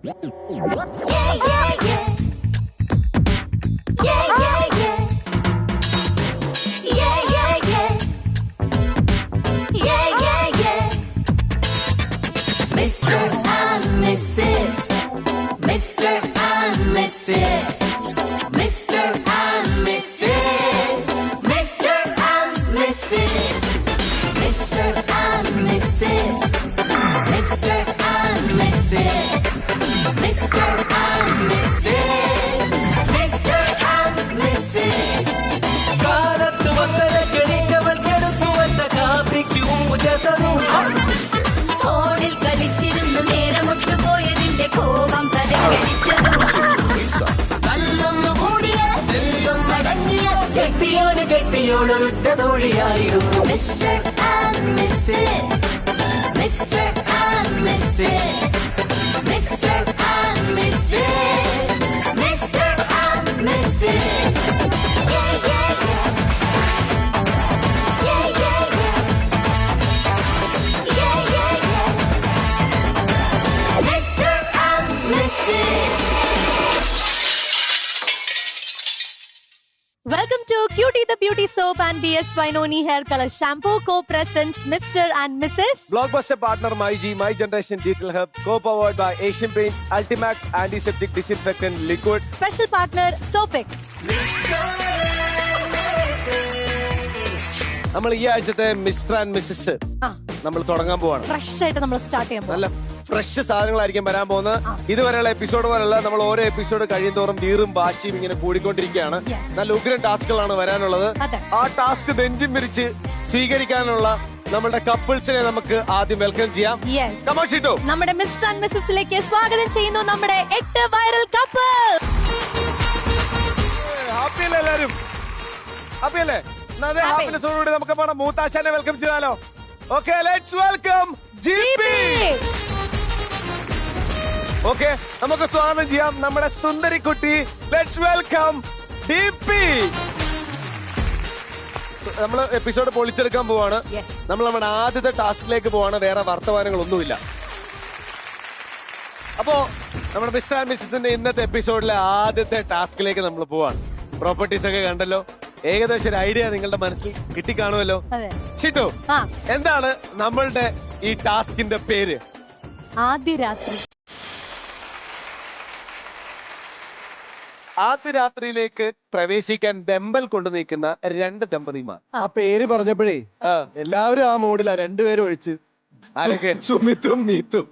Mr. and Mrs. Mr. and Mrs. Mr. and Mrs. Mr. and Mrs. Mr. and Mrs. Mr. and Mrs. Mr. and Mrs. Mr. and Mrs. കാലത്ത് വന്നര കെണിക്കവൾ കെടുത്തു വച്ച കാപ്പിക്ക് ഉമ്പു ചേർത്തതും ഫോണിൽ കളിച്ചിരുന്നു നേരമൊട്ടു പോയതിന്റെ കോപം തലക്കടിച്ചതും കണ്ണൊന്നു കൂടിയ എന്നും മടങ്ങിയ കെട്ടിയോന് കെട്ടിയോടൊരുറ്റ തോഴിയായിരുന്നു. Mr. and Mrs. Mr. and Mrs. Mr. and Mrs. Mr. and Mrs. Yeah, yeah, yeah. Yeah, yeah, yeah. Yeah, yeah, yeah. Mr. and Mrs. Welcome to Cutie the Beauty Soap and BS Vinoni Hair Color Shampoo co-presents Mr. and Mrs. Blockbuster partner MyG, My Generation Detail Hub, co-powered by Asian Paints, Ultimax Antiseptic Disinfectant Liquid. Special partner Sopic. നമ്മൾ ഈ ആഴ്ചത്തെ mister and Mrs നമ്മൾ തുടങ്ങാൻ പോവാണ്. Fresh ആയിട്ട് നമ്മൾ start ചെയ്യാൻ നല്ല ഫ്രഷ് സാധനങ്ങളായിരിക്കും വരാൻ പോകുന്നത്. ഇതുവരെയുള്ള എപ്പിസോഡ് പോലല്ല, നമ്മൾ ഓരോ എപ്പിസോഡ് കഴിയുന്തോറും വീറും വാശിയും ഇങ്ങനെ കൂടിക്കൊണ്ടിരിക്കുകയാണ്. നല്ല ഉഗ്രൻ ടാസ്കുകളാണ് വരാനുള്ളത്. ആ ടാസ്ക് നെഞ്ചും പിരിച്ച് സ്വീകരിക്കാനുള്ള നമ്മുടെ കപ്പിൾസിനെ നമുക്ക് ആദ്യം വെൽക്കം ചെയ്യാം. Come on, Shito. നമ്മുടെ മിസ്റ്റർ ആൻഡ് മിസ്സസിലേക്ക് സ്വാഗതം ചെയ്യുന്നു നമ്മുടെ 8 വൈറൽ കപ്പിൾ. ഹാപ്പി അല്ലേ എല്ലാരും? ഹാപ്പി അല്ലേ? ഹാപ്പിനെസ്സോടുകൂടി നമുക്ക് പോണം മൂത്താശാനെ വെൽക്കം ചെയ്താലോ? Okay, let's welcome GP. Okay, നമുക്ക് സ്വാഗതം ചെയ്യാം നമ്മുടെ സുന്ദരി കുട്ടി. Let's welcome DP. നമ്മൾ എപ്പിസോഡ് പൊളിച്ചെടുക്കാൻ പോവാണ്. നമ്മൾ നമ്മുടെ ആദ്യത്തെ ടാസ്കിലേക്ക് പോവാണ്. വേറെ വർത്തമാനങ്ങളൊന്നുമില്ല. അപ്പോ നമ്മുടെ മിസ്റ്റർ ആൻഡ് മിസ്സസിന്റെ ഇന്നത്തെ എപ്പിസോഡിലെ ആദ്യത്തെ ടാസ്കിലേക്ക് നമ്മൾ പോവാണ്. പ്രോപ്പർട്ടീസ് ഒക്കെ കണ്ടല്ലോ, ഏകദേശം ഒരു ഐഡിയ നിങ്ങളുടെ മനസ്സിൽ കിട്ടിക്കാണുമല്ലോ. ഷിറ്റു, എന്താണ് നമ്മളുടെ ഈ ടാസ്കിന്റെ പേര്? ആദ്യ രാത്രി. ആദ്യ രാത്രിയിലേക്ക് പ്രവേശിക്കാൻ വെമ്പൽ കൊണ്ടു നിൽക്കുന്ന 2 ദമ്പതിമാർ. ആ പേര് പറഞ്ഞപ്പോഴേ എല്ലാവരും ആ മൂഡിലാ, രണ്ടുപേരും ഒഴിച്ച്. സുമിത്തും മീത്തും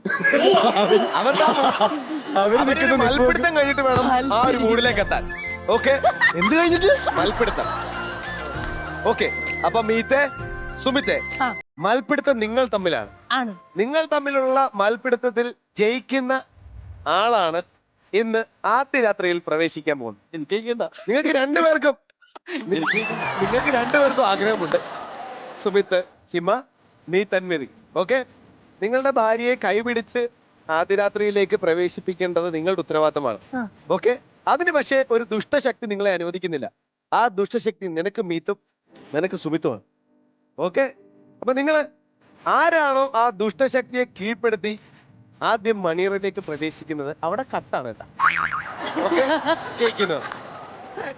അവര് മൽപ്പിടുത്തം കഴിഞ്ഞിട്ട് വേണം ആ ഒരു മൂഡിലേക്ക് എത്താൻ. ഓക്കെ, എന്ത് കഴിഞ്ഞിട്ട്? മൽപ്പിടുത്തം. ഓക്കെ, അപ്പൊ മീത്തെ സുമിത്തെ, മൽപ്പിടുത്തം നിങ്ങൾ തമ്മിലാണ്. നിങ്ങൾ തമ്മിലുള്ള മൽപ്പിടുത്തത്തിൽ ജയിക്കുന്ന ആളാണ് ഇന്ന് ആദ്യ രാത്രിയിൽ പ്രവേശിക്കാൻ പോകുന്നത്. നിങ്ങൾക്ക് രണ്ടുപേർക്കും ആഗ്രഹമുണ്ട്. സുമിത്ത്, ഹിമ, നീ തന്മതി. ഓക്കെ, നിങ്ങളുടെ ഭാര്യയെ കൈപിടിച്ച് ആദ്യ രാത്രിയിലേക്ക് പ്രവേശിപ്പിക്കേണ്ടത് നിങ്ങളുടെ ഉത്തരവാദിത്തമാണ്. ഓക്കെ, അതിന് പക്ഷേ ഒരു ദുഷ്ടശക്തി നിങ്ങളെ അനുവദിക്കുന്നില്ല. ആ ദുഷ്ടശക്തി നിനക്ക് മീത്തും നിനക്ക് സുമിത്തുമാണ്. ഓക്കെ, അപ്പൊ നിങ്ങൾ ആരാണോ ആ ദുഷ്ടശക്തിയെ കീഴ്പ്പെടുത്തി ആദ്യം മണിയറയിലേക്ക് പ്രവേശിക്കുന്നത് അവിടെ കട്ടാണ് കേട്ടോ. ഓക്കെ, കേൾക്കുന്നത്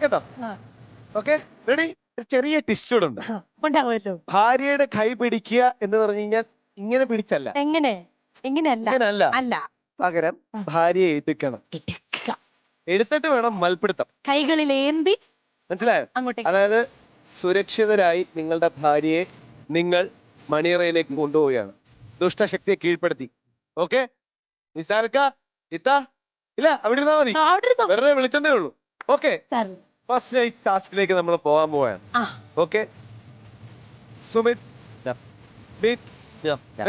കേട്ടോ. Okay, ready? ചെറിയ ടിസ്റ്റൂടെ ഉണ്ട്. ഭാര്യയുടെ കൈ പിടിക്കുക എന്ന് പറഞ്ഞു കഴിഞ്ഞാൽ ഇങ്ങനെ പിടിച്ചല്ല. ഇങ്ങനെയല്ല, പകരം ഭാര്യയെ എടുക്കണം. എടുത്തിട്ട് വേണം മൽപ്പിടുത്തം. കൈകളിൽ ഏന്തി, മനസ്സിലായോ? അതായത് സുരക്ഷിതരായി നിങ്ങളുടെ ഭാര്യയെ നിങ്ങൾ മണിയറയിലേക്ക് കൊണ്ടുപോവുകയാണ്, ദുഷ്ടശക്തിയെ കീഴ്പ്പെടുത്തി. ഓക്കെ, നിസാർക്ക ഇത്ത ഇല്ല, അവിടെ ഇരുന്നാ മതി, വെറുതെ വിളിച്ചതേ ഉള്ളൂ. ഓക്കെ, ഫസ്റ്റ് നൈറ്റ് ടാസ്കിലേക്ക് നമ്മൾ പോകാൻ പോവാണ്. ഓക്കെ, സുമിത്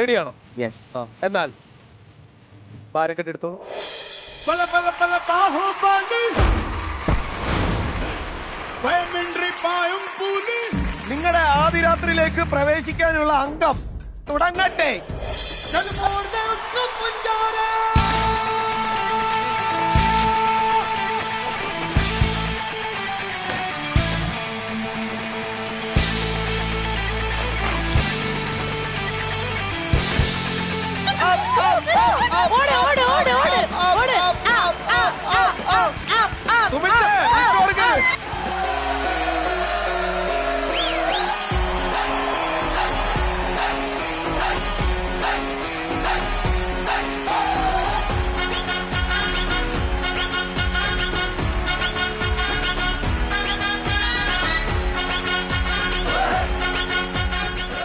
റെഡിയാണോ? എന്നാൽ പാരക്കെട്ട് എടുത്തോളൂ. നിങ്ങളുടെ ആദ്യ രാത്രിയിലേക്ക് പ്രവേശിക്കാനുള്ള അംഗം തുടങ്ങട്ടെ.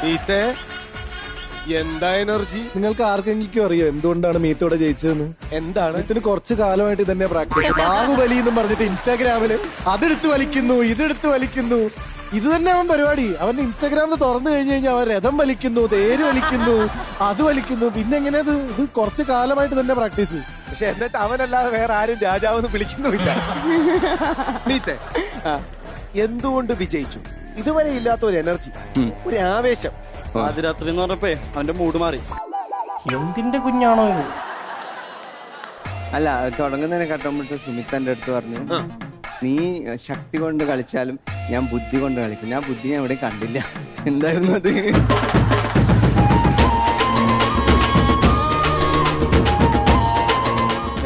മീത്തെ എന്താ എനർജി? നിങ്ങൾക്ക് ആർക്കെങ്കിലും അറിയോ എന്തുകൊണ്ടാണ് മീത്തോടെ ജയിച്ചതെന്ന്? എന്താണ്? ഇതിന് കുറച്ച് കാലമായിട്ട് തന്നെ പ്രാക്ടീസ്. ബാഹുബലി എന്നും പറഞ്ഞിട്ട് ഇൻസ്റ്റാഗ്രാമില് അതെടുത്ത് വലിക്കുന്നു, ഇതെടുത്ത് വലിക്കുന്നു. ഇത് തന്നെ അവൻ പരിപാടി. അവന്റെ ഇൻസ്റ്റാഗ്രാമിൽ തുറന്നു കഴിഞ്ഞു കഴിഞ്ഞാൽ അവൻ രഥം വലിക്കുന്നു, തേര് വലിക്കുന്നു, അത് വലിക്കുന്നു. പിന്നെ എങ്ങനെ ഇത് കുറച്ച് കാലമായിട്ട് തന്നെ പ്രാക്ടീസ്. പക്ഷെ എന്നിട്ട് അവനല്ലാതെ വേറെ ആരും രാജാവെന്ന് വിളിക്കുന്നുമില്ല. മീത്തെ എന്തുകൊണ്ട് വിജയിച്ചു? ഇതുവരെ ഇല്ലാത്ത ഒരു എനർജി, ഒരു ആവേശം. ആദ്യരാത്രി എന്ന് പറഞ്ഞപ്പോ അവന്റെ മൂഡ് മാറി. എന്തിന്റെ കുഞ്ഞാണോ ഇത്? അല്ല, തുടങ്ങുന്നതിനെ കട്ടുമ്പോട്ട് സുമിത്ത് എന്റെ അടുത്ത് പറഞ്ഞു, നീ ശക്തി കൊണ്ട് കളിച്ചാലും ഞാൻ ബുദ്ധി കൊണ്ട് കളിക്കും. ഞാൻ ബുദ്ധി ഞാൻ ഇവിടെ കണ്ടില്ല. എന്തായിരുന്നു അത്?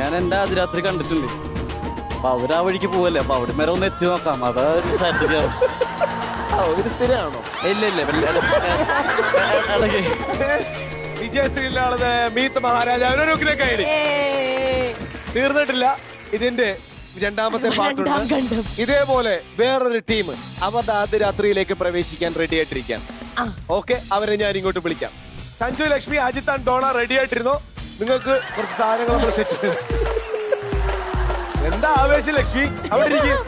ഞാൻ എന്റെ ആദ്യരാത്രി കണ്ടിട്ടുണ്ട്. അപ്പൊ അവരാ വഴിക്ക് പോവല്ലേ, അപ്പൊ അവിടെ വരെ ഒന്ന് എത്തി നോക്കാം. അതാ ഒരു സ്ട്രാറ്റജി ആവും. ഒരു സ്ഥിരമാണോ? ഇല്ല വിജയശ്രീലാളത് മീത്ത് മഹാരാജാവിനെ കൈഡി തീർന്നിട്ടില്ല. ഇതിന്റെ രണ്ടാമത്തെ പാട്ടുണ്ട്. ഇതേപോലെ വേറൊരു ടീം അവരുടെ ആദ്യ രാത്രിയിലേക്ക് പ്രവേശിക്കാൻ റെഡി ആയിട്ടിരിക്കാൻ. ഓക്കെ, അവരെ ഞാൻ ഇങ്ങോട്ട് വിളിക്കാം. സഞ്ജു, ലക്ഷ്മി, അജിത്ത് ആൻഡ് ഡോണ റെഡി ആയിട്ടിരുന്നോ? നിങ്ങൾക്ക് കുറച്ച് സാധനങ്ങൾ നമ്മൾ സെറ്റ് ചെയ്ത്. എന്താ ആവേശം ലക്ഷ്മി? അവിടെ ഇരിക്കും.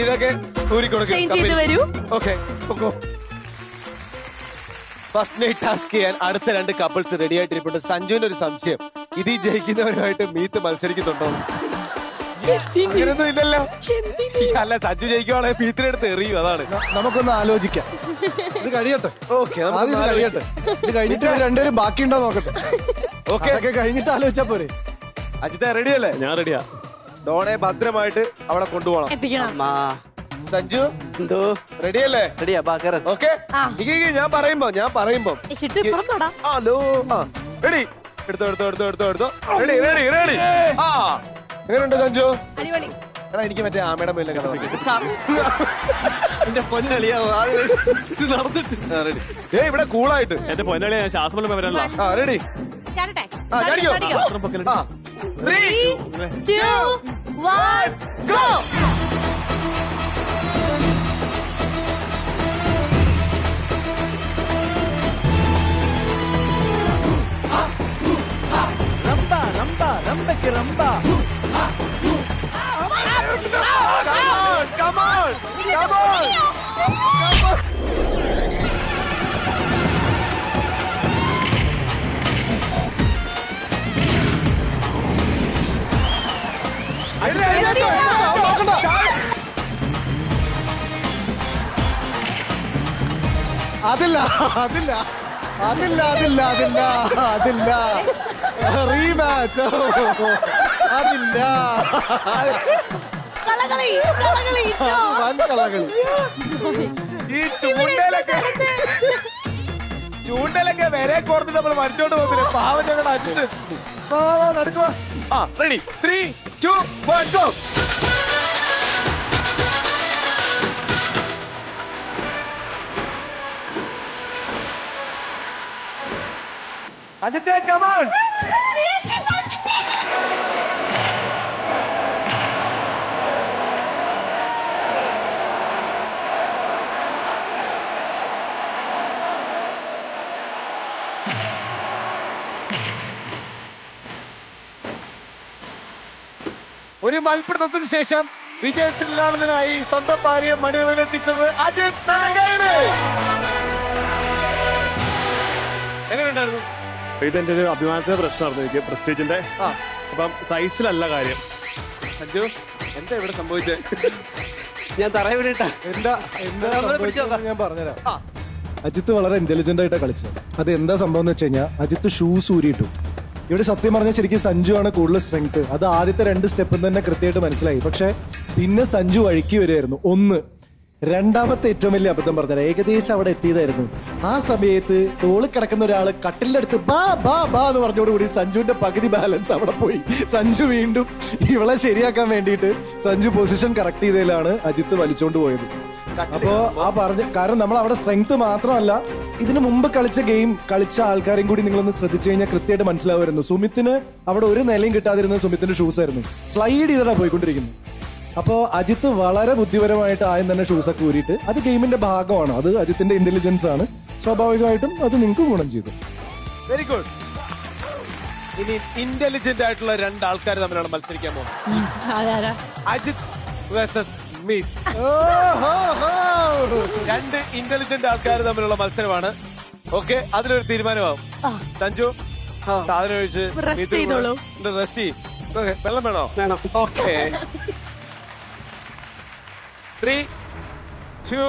ഇതൊക്കെ ഓക്കെ. ഫസ്റ്റ് നൈറ്റ് ടാസ്ക് ചെയ്യാൻ അടുത്ത രണ്ട് കപ്പിൾസ് റെഡി ആയിട്ടിരിപ്പുണ്ട്. സഞ്ജുവിന് ഒരു സംശയം, ഇത് ഈ ജയിക്കുന്നവരുമായിട്ട് മീത്ത് മത്സരിക്കുന്നുണ്ടോ? അങ്ങനെയൊന്നും ഇല്ലല്ലോ. അല്ല, സഞ്ജു ജയിക്കുവാണെങ്കിൽ മീത്തിനെ എടുത്ത് എറിയും. അതാണ്. നമുക്കൊന്ന് ആലോചിക്കാം. ഇത് കഴിയട്ടെ. ഓക്കെ, ഇത് കഴിയട്ടെ. ഇത് കഴിഞ്ഞിട്ട് രണ്ടുപേരും ബാക്കിയുണ്ടോ നോക്കട്ടെ. ഓക്കെ, ഒക്കെ കഴിഞ്ഞിട്ട് ആലോചിച്ചാ പോരെ. അജിത്ത റെഡി അല്ലേ? ഞാൻ റെഡിയാ. ഡോണെ ഭദ്രമായിട്ട് അവിടെ കൊണ്ടുപോകണം. സഞ്ജു എന്തോ റെഡി അല്ലേ? റെഡിയാ. ഓക്കെ, ഞാൻ പറയുമ്പോ ഹലോ. റെഡി? എടുത്തോ. റെഡി. ആ, എങ്ങനെയുണ്ട് സഞ്ജു? എടാ, എനിക്ക് മറ്റേ ആമയുടെ മേലെ എന്റെ പൊന്നളിയാ നടന്നിട്ട് ഇവിടെ കൂളായിട്ട്. എന്റെ പൊന്നളിയാ, ഞാൻ ശ്വാസം വരാനുള്ള. റെഡി? ആ, 3, 2, 1, go! Come on! അതില്ല. റീമാച്ച് അതില്ല. വൻ കളകളി. ഈ ചൂണ്ടലൊക്കെ വരെ കോർത്ത് നമ്മൾ മരിച്ചോണ്ട് പോകുന്നില്ല. പാവം ഞങ്ങൾ അജിത്ത് നടക്കുക. ആ, റെഡി? 3, 2, 1, go! അജിത്തെ, come on! ഒരു മത്സരത്തിന് ശേഷം വിജയശ്രീലാളനായി സ്വന്തം ഭാര്യ മണിവനെത്തിച്ചത് അജിത് നാരായണ. എങ്ങനെയുണ്ടായിരുന്നു? ഇതെന്റെ ഒരു അഭിമാനത്തിന്റെ പ്രശ്നമായിരുന്നു എനിക്ക്, പ്രസ്റ്റീജിന്റെ. അപ്പം സൈസിലല്ല കാര്യം. സഞ്ജു, എന്താ ഇവിടെ സംഭവിച്ചത്? ഞാൻ തറയെ വിടട്ടാ. എന്താ ഞാൻ പറഞ്ഞുതരാം. അജിത്ത് വളരെ ഇന്റലിജന്റ് ആയിട്ടാണ് കളിച്ചത്. അത് എന്താ സംഭവം എന്ന് വെച്ച് കഴിഞ്ഞാൽ അജിത്ത് ഷൂസ് ഊരിയിട്ടു. ഇവിടെ സത്യം പറഞ്ഞാൽ ശരിക്കും സഞ്ജു ആണ് കൂടുതൽ സ്ട്രെങ്ത്. അത് ആദ്യത്തെ 2 സ്റ്റെപ്പിൽ തന്നെ കൃത്യമായിട്ട് മനസ്സിലായി. പക്ഷെ പിന്നെ സഞ്ജു വഴിക്ക് വരുമായിരുന്നു. രണ്ടാമത്തെ ഏറ്റവും വലിയ അബദ്ധം പറഞ്ഞത് ഏകദേശം അവിടെ എത്തിയതായിരുന്നു. ആ സമയത്ത് തോളിൽ കിടക്കുന്ന ഒരാള് കട്ടിലിന്റെ അടുത്ത് ബാ ബാ ബാ എന്ന് പറഞ്ഞോടുകൂടി സഞ്ജുവിന്റെ പകുതി ബാലൻസ് അവിടെ പോയി. സഞ്ജു വീണ്ടും ഇവളെ ശരിയാക്കാൻ വേണ്ടിയിട്ട് സഞ്ജു പൊസിഷൻ കറക്റ്റ് ചെയ്തതിലാണ് അജിത്ത് വലിച്ചോണ്ട് പോയത്. അപ്പോ കാരണം നമ്മൾ അവിടെ സ്ട്രെങ്ത് മാത്രമല്ല, ഇതിനു മുമ്പ് കളിച്ച ഗെയിം കളിച്ച ആൾക്കാരെയും കൂടി നിങ്ങളൊന്ന് ശ്രദ്ധിച്ചു കഴിഞ്ഞാൽ കൃത്യമായിട്ട് മനസ്സിലാവുമായിരുന്നു. സുമിത്തിന് അവിടെ ഒരു നിലയും കിട്ടാതിരുന്നത് സുമിത്തിന്റെ ഷൂസ് ആയിരുന്നു. സ്ലൈഡ് ചെയ്തിട്ടാ പോയിക്കൊണ്ടിരിക്കുന്നു. അപ്പോൾ അജിത്ത് വളരെ ബുദ്ധിപരമായിട്ട് ആദ്യം തന്നെ ഷൂസൊക്കെ ഊരിയിട്ട്, അത് ഗെയിമിന്റെ ഭാഗമാണ്, അത് അജിത്തിന്റെ ഇന്റലിജൻസ് ആണ്. സ്വാഭാവികമായിട്ടും അത് നിങ്ങൾക്ക് ഗുണം ചെയ്തു. Very good. ഇനി ഇന്റലിജന്റ് ആയിട്ടുള്ള രണ്ടാൾക്കാർ തമ്മിലാണ് മത്സരിക്കാൻ പോകുന്നത്. അജിത് വേഴ്സസ് മീറ്റ്. രണ്ട് ഇന്റലിജന്റ് ആൾക്കാർ തമ്മിലുള്ള മത്സരമാണ്. ഓക്കെ, അതിലൊരു തീരുമാനമാവും. സഞ്ജു സാധനം ഒഴിച്ച് റെസ്റ്റ് ചെയ്യും. വെള്ളം വേണോ? വേണം. ഓക്കെ, 3, 2,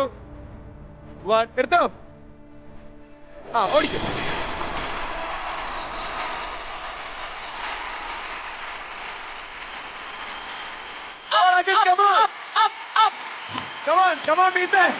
1 എടുത്തോ. ഓടിക്കും. Come on, meet there.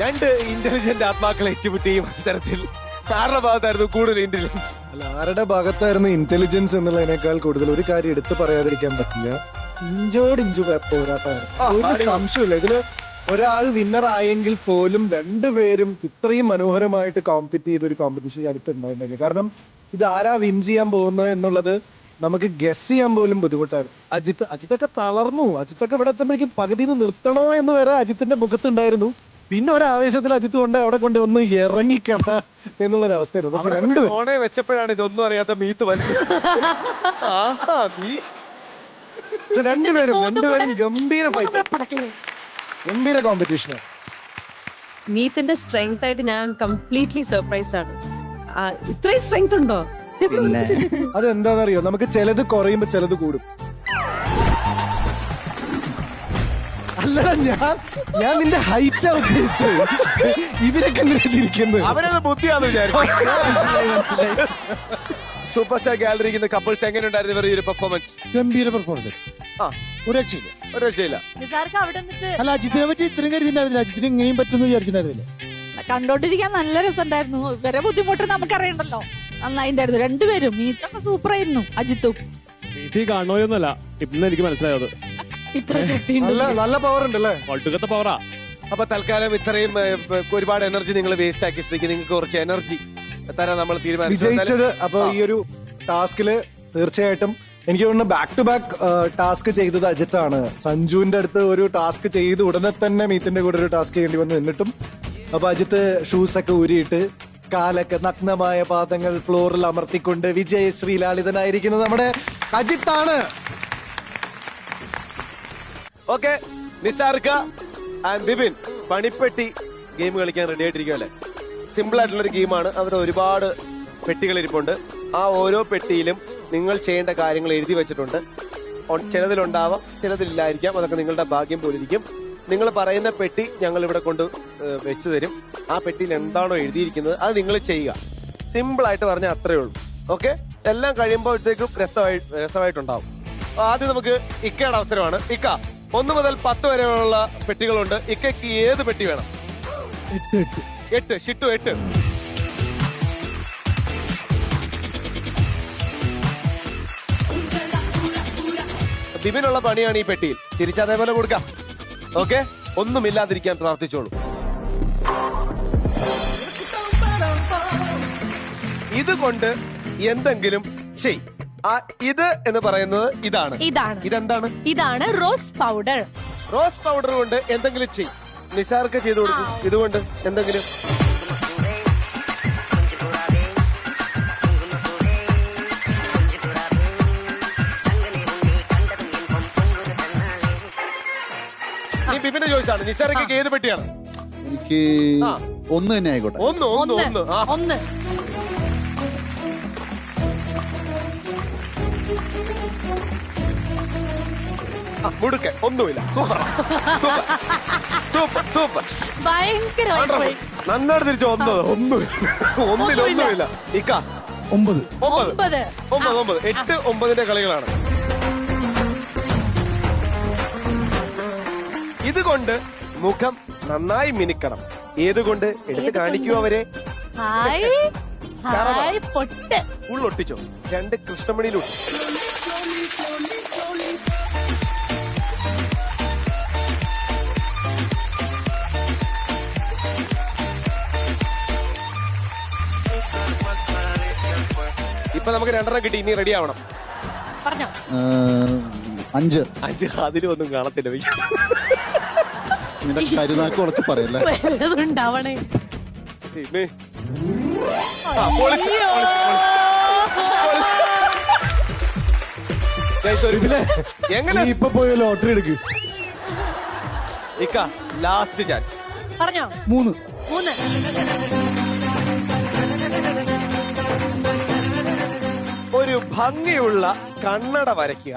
രണ്ട് ഇന്റലിജന്റ് ആത്മാക്കളെ ഏറ്റുമുട്ടി ഈ മത്സരത്തിൽ ആരുടെ ഭാഗത്തായിരുന്നു കൂടുതൽ ഇന്റലിജൻസ്? അല്ല, ആരുടെ ഭാഗത്തായിരുന്നു ഇന്റലിജൻസ് എന്നുള്ളതിനേക്കാൾ കൂടുതൽ ഒരു കാര്യം എടുത്തു പറയാതിരിക്കാൻ പറ്റില്ല. ഇഞ്ചോടിഞ്ചു പോരാട്ടമായിരുന്നു. ഒരു സംശയമില്ല. ഇതില് ഒരാൾ വിന്നർ ആയെങ്കിൽ പോലും രണ്ടുപേരും ഇത്രയും മനോഹരമായിട്ട് കോമ്പറ്റ് ചെയ്ത ഒരു കോമ്പറ്റീഷൻ ഞാനിപ്പോ ഉണ്ടായിരുന്നില്ല. കാരണം ഇത് ആരാ വിൻ ചെയ്യാൻ പോകുന്നത് എന്നുള്ളത് നമുക്ക് ഗസ് ചെയ്യാൻ പോലും ബുദ്ധിമുട്ടായിരുന്നു. അജിത്തൊക്കെ തളർന്നു. അജിത്തൊക്കെ ഇവിടെ എത്തുമ്പോഴേക്കും പകുതിയിൽ നിന്ന് നിർത്തണോ എന്ന് വരെ അജിത്തിന്റെ മുഖത്തുണ്ടായിരുന്നു. പിന്നെ ഒരാവേശത്തിൽ അജിത്ത് കൊണ്ട് അവിടെ കൊണ്ട് ഒന്ന് ഇറങ്ങിക്കണ്ട എന്നുള്ളൊരവസ്ഥയായിരുന്നു. ഫോണെ വെച്ചപ്പോഴാണ് ഇതൊന്നും അറിയാത്ത മീത്ത് രണ്ടുപേരും ഗംഭീര ഫൈറ്റ്, ഗംഭീര കോമ്പറ്റീഷനാണ്. മീത്തിന്റെ സ്ട്രെങ്ത് ആയിട്ട് ഞാൻ കംപ്ലീറ്റ്ലി സർപ്രൈസ്ഡ് ആണ്. ഇത്രയും സ്ട്രെങ്ത് ഉണ്ടോ? അതെന്താണെന്നറിയോ, നമുക്ക് ചിലത് കുറയുമ്പോ ചിലത് കൂടും. അല്ലടാ, ഞാൻ നിന്റെ ഹൈറ്റാ ഉദ്ദേശിച്ചത്. ഇവരൊക്കെ എന്തിനാ ചിരിക്കുന്നത്? അവരത് ബുദ്ധിയാന്ന് വിചാരിച്ചു. സൂപ്പർ സ്റ്റാർ ഗാലറിക്കുന്ന കപ്പിൾസ് എങ്ങനെ ഉണ്ടായിരുന്നു ഇവരുടെ ഒരു പെർഫോമൻസ്? ഗംഭീര പെർഫോമൻസ്. ഒരു രക്ഷയില്ല. അല്ല, അജിത്തിനെ പറ്റി ഇത്രയും കരുതിണ്ടായിരുന്നില്ല. അജിത്തിന് ഇങ്ങനെയും പറ്റുമെന്ന് വിചാരിച്ചിട്ടുണ്ടായിരുന്നില്ല. കണ്ടോണ്ടിരിക്കാൻ നല്ല രസമുണ്ടായിരുന്നു. ഇവരെ ബുദ്ധിമുട്ട് നമുക്കറിയണ്ടല്ലോ. നന്നായിട്ടുണ്ടായിരുന്നു രണ്ടുപേരും. മീത്തൊക്കെ സൂപ്പർ ആയിരുന്നു. അജിത്തും കാണുന്നല്ല ഇപ്പം എനിക്ക് മനസ്സിലായത്. നല്ല പവർ ഉണ്ടല്ലേ, ഒട്ടുകത്തെ പവറാ. അപ്പൊ തൽക്കാലം ഇത്രയും ഒരുപാട് എനർജി നിങ്ങൾ വേസ്റ്റ് ആക്കി സ്ഥിതിക്ക് നിങ്ങൾക്ക് കുറച്ച് എനർജി തരാൻ നമ്മൾ വിജയിച്ചത്. അപ്പൊ ഈ ഒരു ടാസ്കില് തീർച്ചയായിട്ടും എനിക്ക് തോന്നുന്നു ബാക്ക് ടു ബാക്ക് ടാസ്ക് ചെയ്തത് അജിത്താണ്. സഞ്ജുവിന്റെ അടുത്ത് ഒരു ടാസ്ക് ചെയ്ത് ഉടനെ തന്നെ മീത്തിന്റെ കൂടെ ഒരു ടാസ്ക് ചെയ്യേണ്ടി വന്നു. എന്നിട്ടും അപ്പൊ അജിത്ത് ഷൂസ് ഒക്കെ ഊരിയിട്ട് കാലൊക്കെ നഗ്നമായ പാദങ്ങൾ ഫ്ലോറിൽ അമർത്തിക്കൊണ്ട് വിജയശ്രീ ലാളിതനായിരിക്കുന്നത് നമ്മുടെ അജിത്താണ്. ഓക്കെ, നിസാർക്ക ആൻഡ് ബിബിൻ പണിപ്പെട്ടി ഗെയിം കളിക്കാൻ റെഡി ആയിട്ടിരിക്കുമല്ലേ? സിമ്പിൾ ആയിട്ടുള്ള ഒരു ഗെയിമാണ്. അവിടെ ഒരുപാട് പെട്ടികൾ ഇരിപ്പുണ്ട്. ആ ഓരോ പെട്ടിയിലും നിങ്ങൾ ചെയ്യേണ്ട കാര്യങ്ങൾ എഴുതി വെച്ചിട്ടുണ്ട്. ചിലതിലുണ്ടാവാം, ചിലതിലില്ലായിരിക്കാം. അതൊക്കെ നിങ്ങളുടെ ഭാഗ്യം പോലിരിക്കും. നിങ്ങൾ പറയുന്ന പെട്ടി ഞങ്ങൾ ഇവിടെ കൊണ്ട് വെച്ചു തരും. ആ പെട്ടിയിൽ എന്താണോ എഴുതിയിരിക്കുന്നത് അത് നിങ്ങൾ ചെയ്യുക. സിമ്പിൾ ആയിട്ട് പറഞ്ഞാൽ അത്രേ ഉള്ളൂ. ഓക്കെ, എല്ലാം കഴിയുമ്പോഴത്തേക്കും രസമായിട്ടുണ്ടാവും. ആദ്യം നമുക്ക് ഇക്കയുടെ അവസരമാണ്. ഇക്ക 1 മുതൽ 10 വരെയുള്ള പെട്ടികളുണ്ട്. ഇക്കയ്ക്ക് ഏത് പെട്ടി വേണം? 8. ഷിട്ടു 8. ബിബിനുള്ള പണിയാണ് ഈ പെട്ടിയിൽ. തിരിച്ചതേപോലെ കൊടുക്കാം. ഓക്കെ, ഒന്നുമില്ലാതിരിക്കാൻ പ്രാർത്ഥിച്ചോളൂ. ഇതുകൊണ്ട് എന്തെങ്കിലും ചെയ്. ഇത് എന്ന് പറയുന്നത് ഇതെന്താണ്? ഇതാണ് റോസ് പൗഡർ. റോസ് പൗഡർ കൊണ്ട് എന്തെങ്കിലും ചെയ്. നിസാർക്ക് ചെയ്തു കൊടുക്കും. ഇതുകൊണ്ട് എന്തെങ്കിലും. ഈ ബിബിന്റെ ചോയ്സാണ്. നിസാർക്ക് ഏത് പെട്ടിയാണ്? എനിക്ക് ഒന്ന് തന്നെ ആയിക്കോട്ടെ. ഒന്ന്. മുടുക്കൻ ഒന്നുമില്ല. സൂപ്പർ ഭയങ്കരമായി നന്നായിട്ട് തിരിച്ചു. ഒന്നിലൊന്നുമില്ല. ഇക്ക 9. 8, 9ന്റെ കളികളാണ്. ഇതുകൊണ്ട് മുഖം നന്നായി മിനുക്കണം. ഏതുകൊണ്ട് എടുത്ത് കാണിക്കൂ അവരെ. ഹായ് ഹായ് പൊട്ട് ഉള്ളൊട്ടിച്ചോ, 2 കൃഷ്ണമണിയിലും ഇപ്പൊ നമുക്ക് 2 കിട്ടി. ഇനി റെഡി ആവണം. പറഞ്ഞോ. 5 അതിലും ഒന്നും കാണത്തില്ല. കരുനാക്ക് കുറച്ച് പറയല്ലേ. ഉണ്ടാവണേ. പിന്നെ എങ്ങനെ ഇപ്പൊ പോയി ലോട്ടറി എടുക്ക്. ഇക്ക ലാസ്റ്റ് ചാൻസ്. പറഞ്ഞോ. 3 ഒരു ഭംഗിയുള്ള കണ്ണട വരയ്ക്കുക.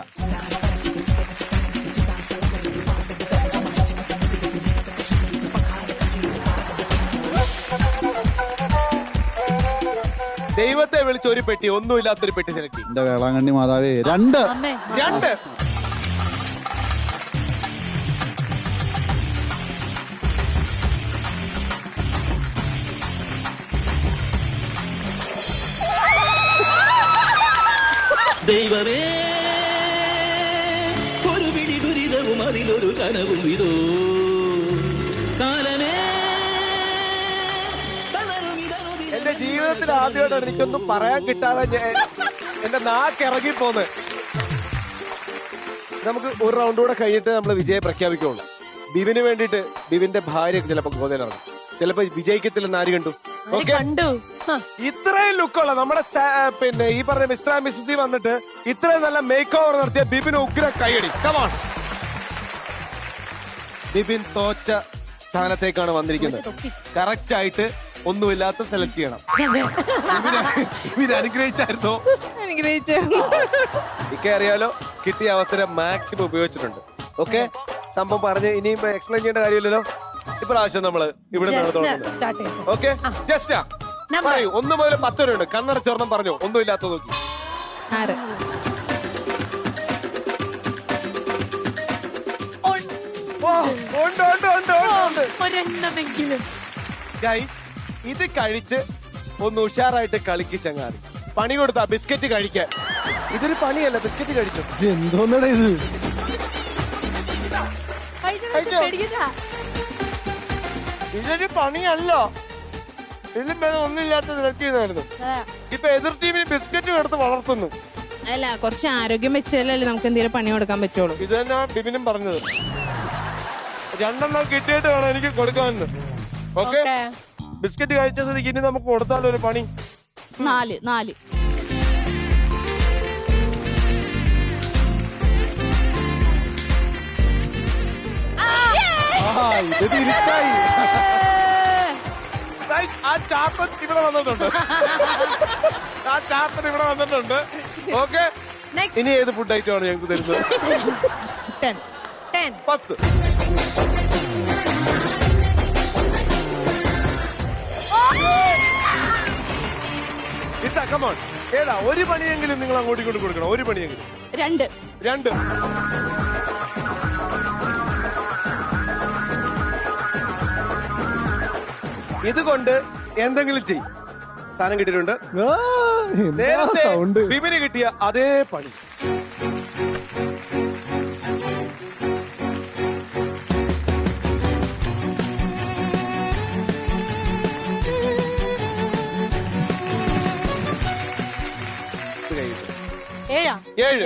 ദൈവത്തെ വിളിച്ച് ഒരു പെട്ടി, ഒന്നുമില്ലാത്തൊരു പെട്ടി സെലക്ട് ചെയ്യും. എന്റെ വേളാങ്കണ്ണി മാതാവേ. 2 2 ദൈവമേ, ഒരു പിടി ദുരിതവും അതിലൊരു കനവും ഇതോ കാലമേ. എന്റെ ജീവിതത്തിൽ ആദ്യമായിട്ടാണ് എനിക്കൊന്നും പറയാൻ കിട്ടാതെ എന്റെ നാക്കിറങ്ങിപ്പോന്ന്. നമുക്ക് ഒരു റൗണ്ട് കൂടെ കഴിഞ്ഞിട്ട് നമ്മൾ വിജയം പ്രഖ്യാപിക്കുള്ളൂ. ബിബിന് വേണ്ടിയിട്ട് ബിബിന്റെ ഭാര്യ ചിലപ്പോ ഗോതയിലിറങ്ങും, ചിലപ്പോ വിജയിക്കത്തില്ലെന്ന് ആര് കണ്ടു. ഓക്കെ, ഇത്രയും ലുക്കുള്ള നമ്മുടെ പിന്നെ ഈ പറഞ്ഞ മിസ്റ്റർ ആൻഡ് മിസ്സസ് വന്നിട്ട് ഇത്രയും നല്ല മേക്ക് ഓവർ നടത്തിയ ബിബിന് ഉഗ്ര കൈയടി. കമാൺ. ബിബിൻ തോറ്റ സ്ഥാനത്തേക്കാണ് വന്നിരിക്കുന്നത്. കറക്റ്റ് ആയിട്ട് ഒന്നുമില്ലാത്ത സെലക്ട് ചെയ്യണം. ബിബിൻ അനുഗ്രഹിച്ചായിരുന്നോ? ഇക്കെ അറിയാലോ, കിട്ടിയ അവസരം മാക്സിമം ഉപയോഗിച്ചിട്ടുണ്ട്. ഓക്കെ, സംഭവം പറഞ്ഞ് ഇനിയും എക്സ്പ്ലെയിൻ ചെയ്യേണ്ട കാര്യമില്ലല്ലോ. ഇപ്രാവശ്യം നമ്മള് ഇവിടെ ഓക്കെ. ജസ്റ്റ് പറയൂ, 1 മുതൽ 10 വരെ ഉണ്ട്. കണ്ണടച്ചോർണം പറഞ്ഞു, ഒന്നുമില്ലാത്ത നോക്കി. 6 ഒരെണ്ണമെങ്കിലും. ഗൈസ്, ഇത് കഴിച്ച് ഒന്ന് ഉഷാറായിട്ട് കളിക്ക് ചങ്ങാതി. പണി കൊടുത്താ ബിസ്ക്കറ്റ് കഴിക്കാൻ. ഇതൊരു പണിയല്ല, ബിസ്ക്കറ്റ് കഴിച്ചു. എന്തോന്നടാ ഇത്? ഇതൊരു പണിയല്ല. ഇതിലും ഭേദം ഒന്നുമില്ലാത്ത നിലക്കിയിരുന്നു. ഇപ്പൊ എതിർ ടീമിന് ബിസ്ക്കറ്റ് എടുത്ത് വളർത്തുന്നു. അല്ല, കുറച്ച് ആരോഗ്യം വെച്ചാലല്ലേ നമുക്ക് എന്തെങ്കിലും പണി കൊടുക്കാൻ പറ്റുള്ളൂ. ഇത് തന്നെ ബിബിനും പറഞ്ഞത്. 2 കിട്ടിയിട്ട് വേണം എനിക്ക് കൊടുക്കാമെന്ന്. ഓക്കെ, ബിസ്ക്കറ്റ് കഴിച്ച സ്ഥിതിക്ക് ഇനി നമുക്ക് കൊടുത്താലോ ഒരു പണി. 4 ഇത് തിരിച്ചായി. ആ ചാപ്പൻ ഇവിടെ വന്നിട്ടുണ്ട്. ഓക്കെ, ഇനി ഏത് ഫുഡ് ഐറ്റം ആണ് ഞങ്ങൾക്ക് തരുന്നത്? 10. ഇതാ കമോൺ. ഏതാ ഒരു പണിയെങ്കിലും നിങ്ങൾ അങ്ങോട്ടും ഇങ്ങോട്ടും കൊടുക്കണം. ഒരു പണിയെങ്കിലും. 2. ഇതുകൊണ്ട് എന്തെങ്കിലും ചെയ്യും. സാധനം കിട്ടിയിട്ടുണ്ട്. നേരത്തെ ബിബിന് കിട്ടിയ അതേ പണി. ഏഴ്.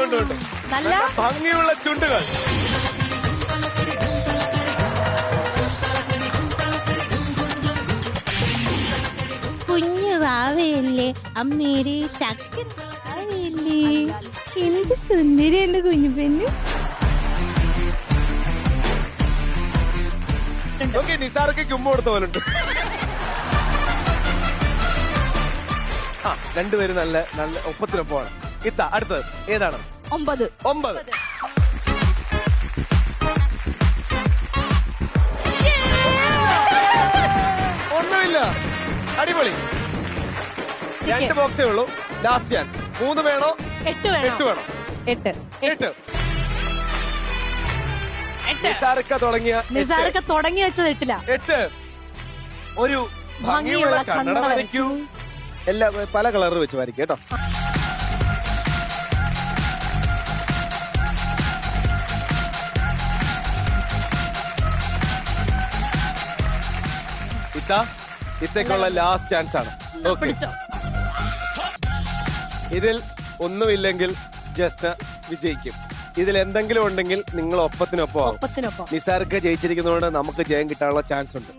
ഉണ്ട്. നല്ല ഭംഗിയുള്ള ചുണ്ടുകൾ. കുഞ്ഞു വാവയല്ലേ അമ്മേരെ ചക്കര വാവയല്ലേ, എന്ത് സുന്ദരിയല്ലേ കുഞ്ഞു പെണ്ണ്. ഓക്കെ, നിസാർക്ക് ഉമ്മ കൊടുത്ത പോലെ ഉണ്ട്. രണ്ടുപേരും നല്ല നല്ല ഒപ്പത്തിനൊപ്പമാണ്. ഇത്ത അടുത്തത് ഏതാണ്? 9. ഒന്നുമില്ല, അടിപൊളി. 2 ബോക്സേ ഉള്ളൂ. Last chance. 3 വേണോ 8 വേണം. 8 വേണോ? 8. 8. നിസാരക്ക തുടങ്ങിയ നിസാരൊക്കെ തുടങ്ങി വെച്ചത് 8ലാ. 8. ഒരു ഭംഗിയുള്ള കണ്ണട വരയ്ക്കൂ. എല്ലാ പല കളർ വെച്ച് വരയ്ക്കും കേട്ടോ. ഇത്തേക്കുള്ള ലാസ്റ്റ് ചാൻസ് ആണ്. ഇതിൽ ഒന്നുമില്ലെങ്കിൽ ജസ്റ്റ് വിജയിക്കും. ഇതിൽ എന്തെങ്കിലും ഉണ്ടെങ്കിൽ നിങ്ങൾ ഒപ്പത്തിനൊപ്പം ആവും. നിസാർക്ക് ജയിച്ചിരിക്കുന്നതുകൊണ്ട് നമുക്ക് ജയം കിട്ടാനുള്ള ചാൻസ് ഉണ്ട്.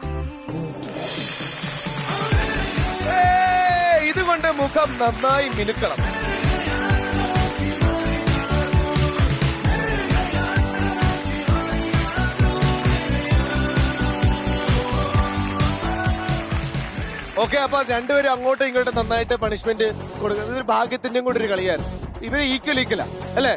ഇതുകൊണ്ട് മുഖം നന്നായി മിനുക്കണം. ഓക്കെ, അപ്പൊ രണ്ടുപേരും അങ്ങോട്ടും ഇങ്ങോട്ടും നന്നായിട്ട് പണിഷ്മെന്റ് കൊടുക്കുന്നത് ഇതൊരു ഭാഗ്യത്തിന്റെയും കൂടി ഒരു കളിയായിരുന്നു. ഇവര് ഈക്വലാ അല്ലേ?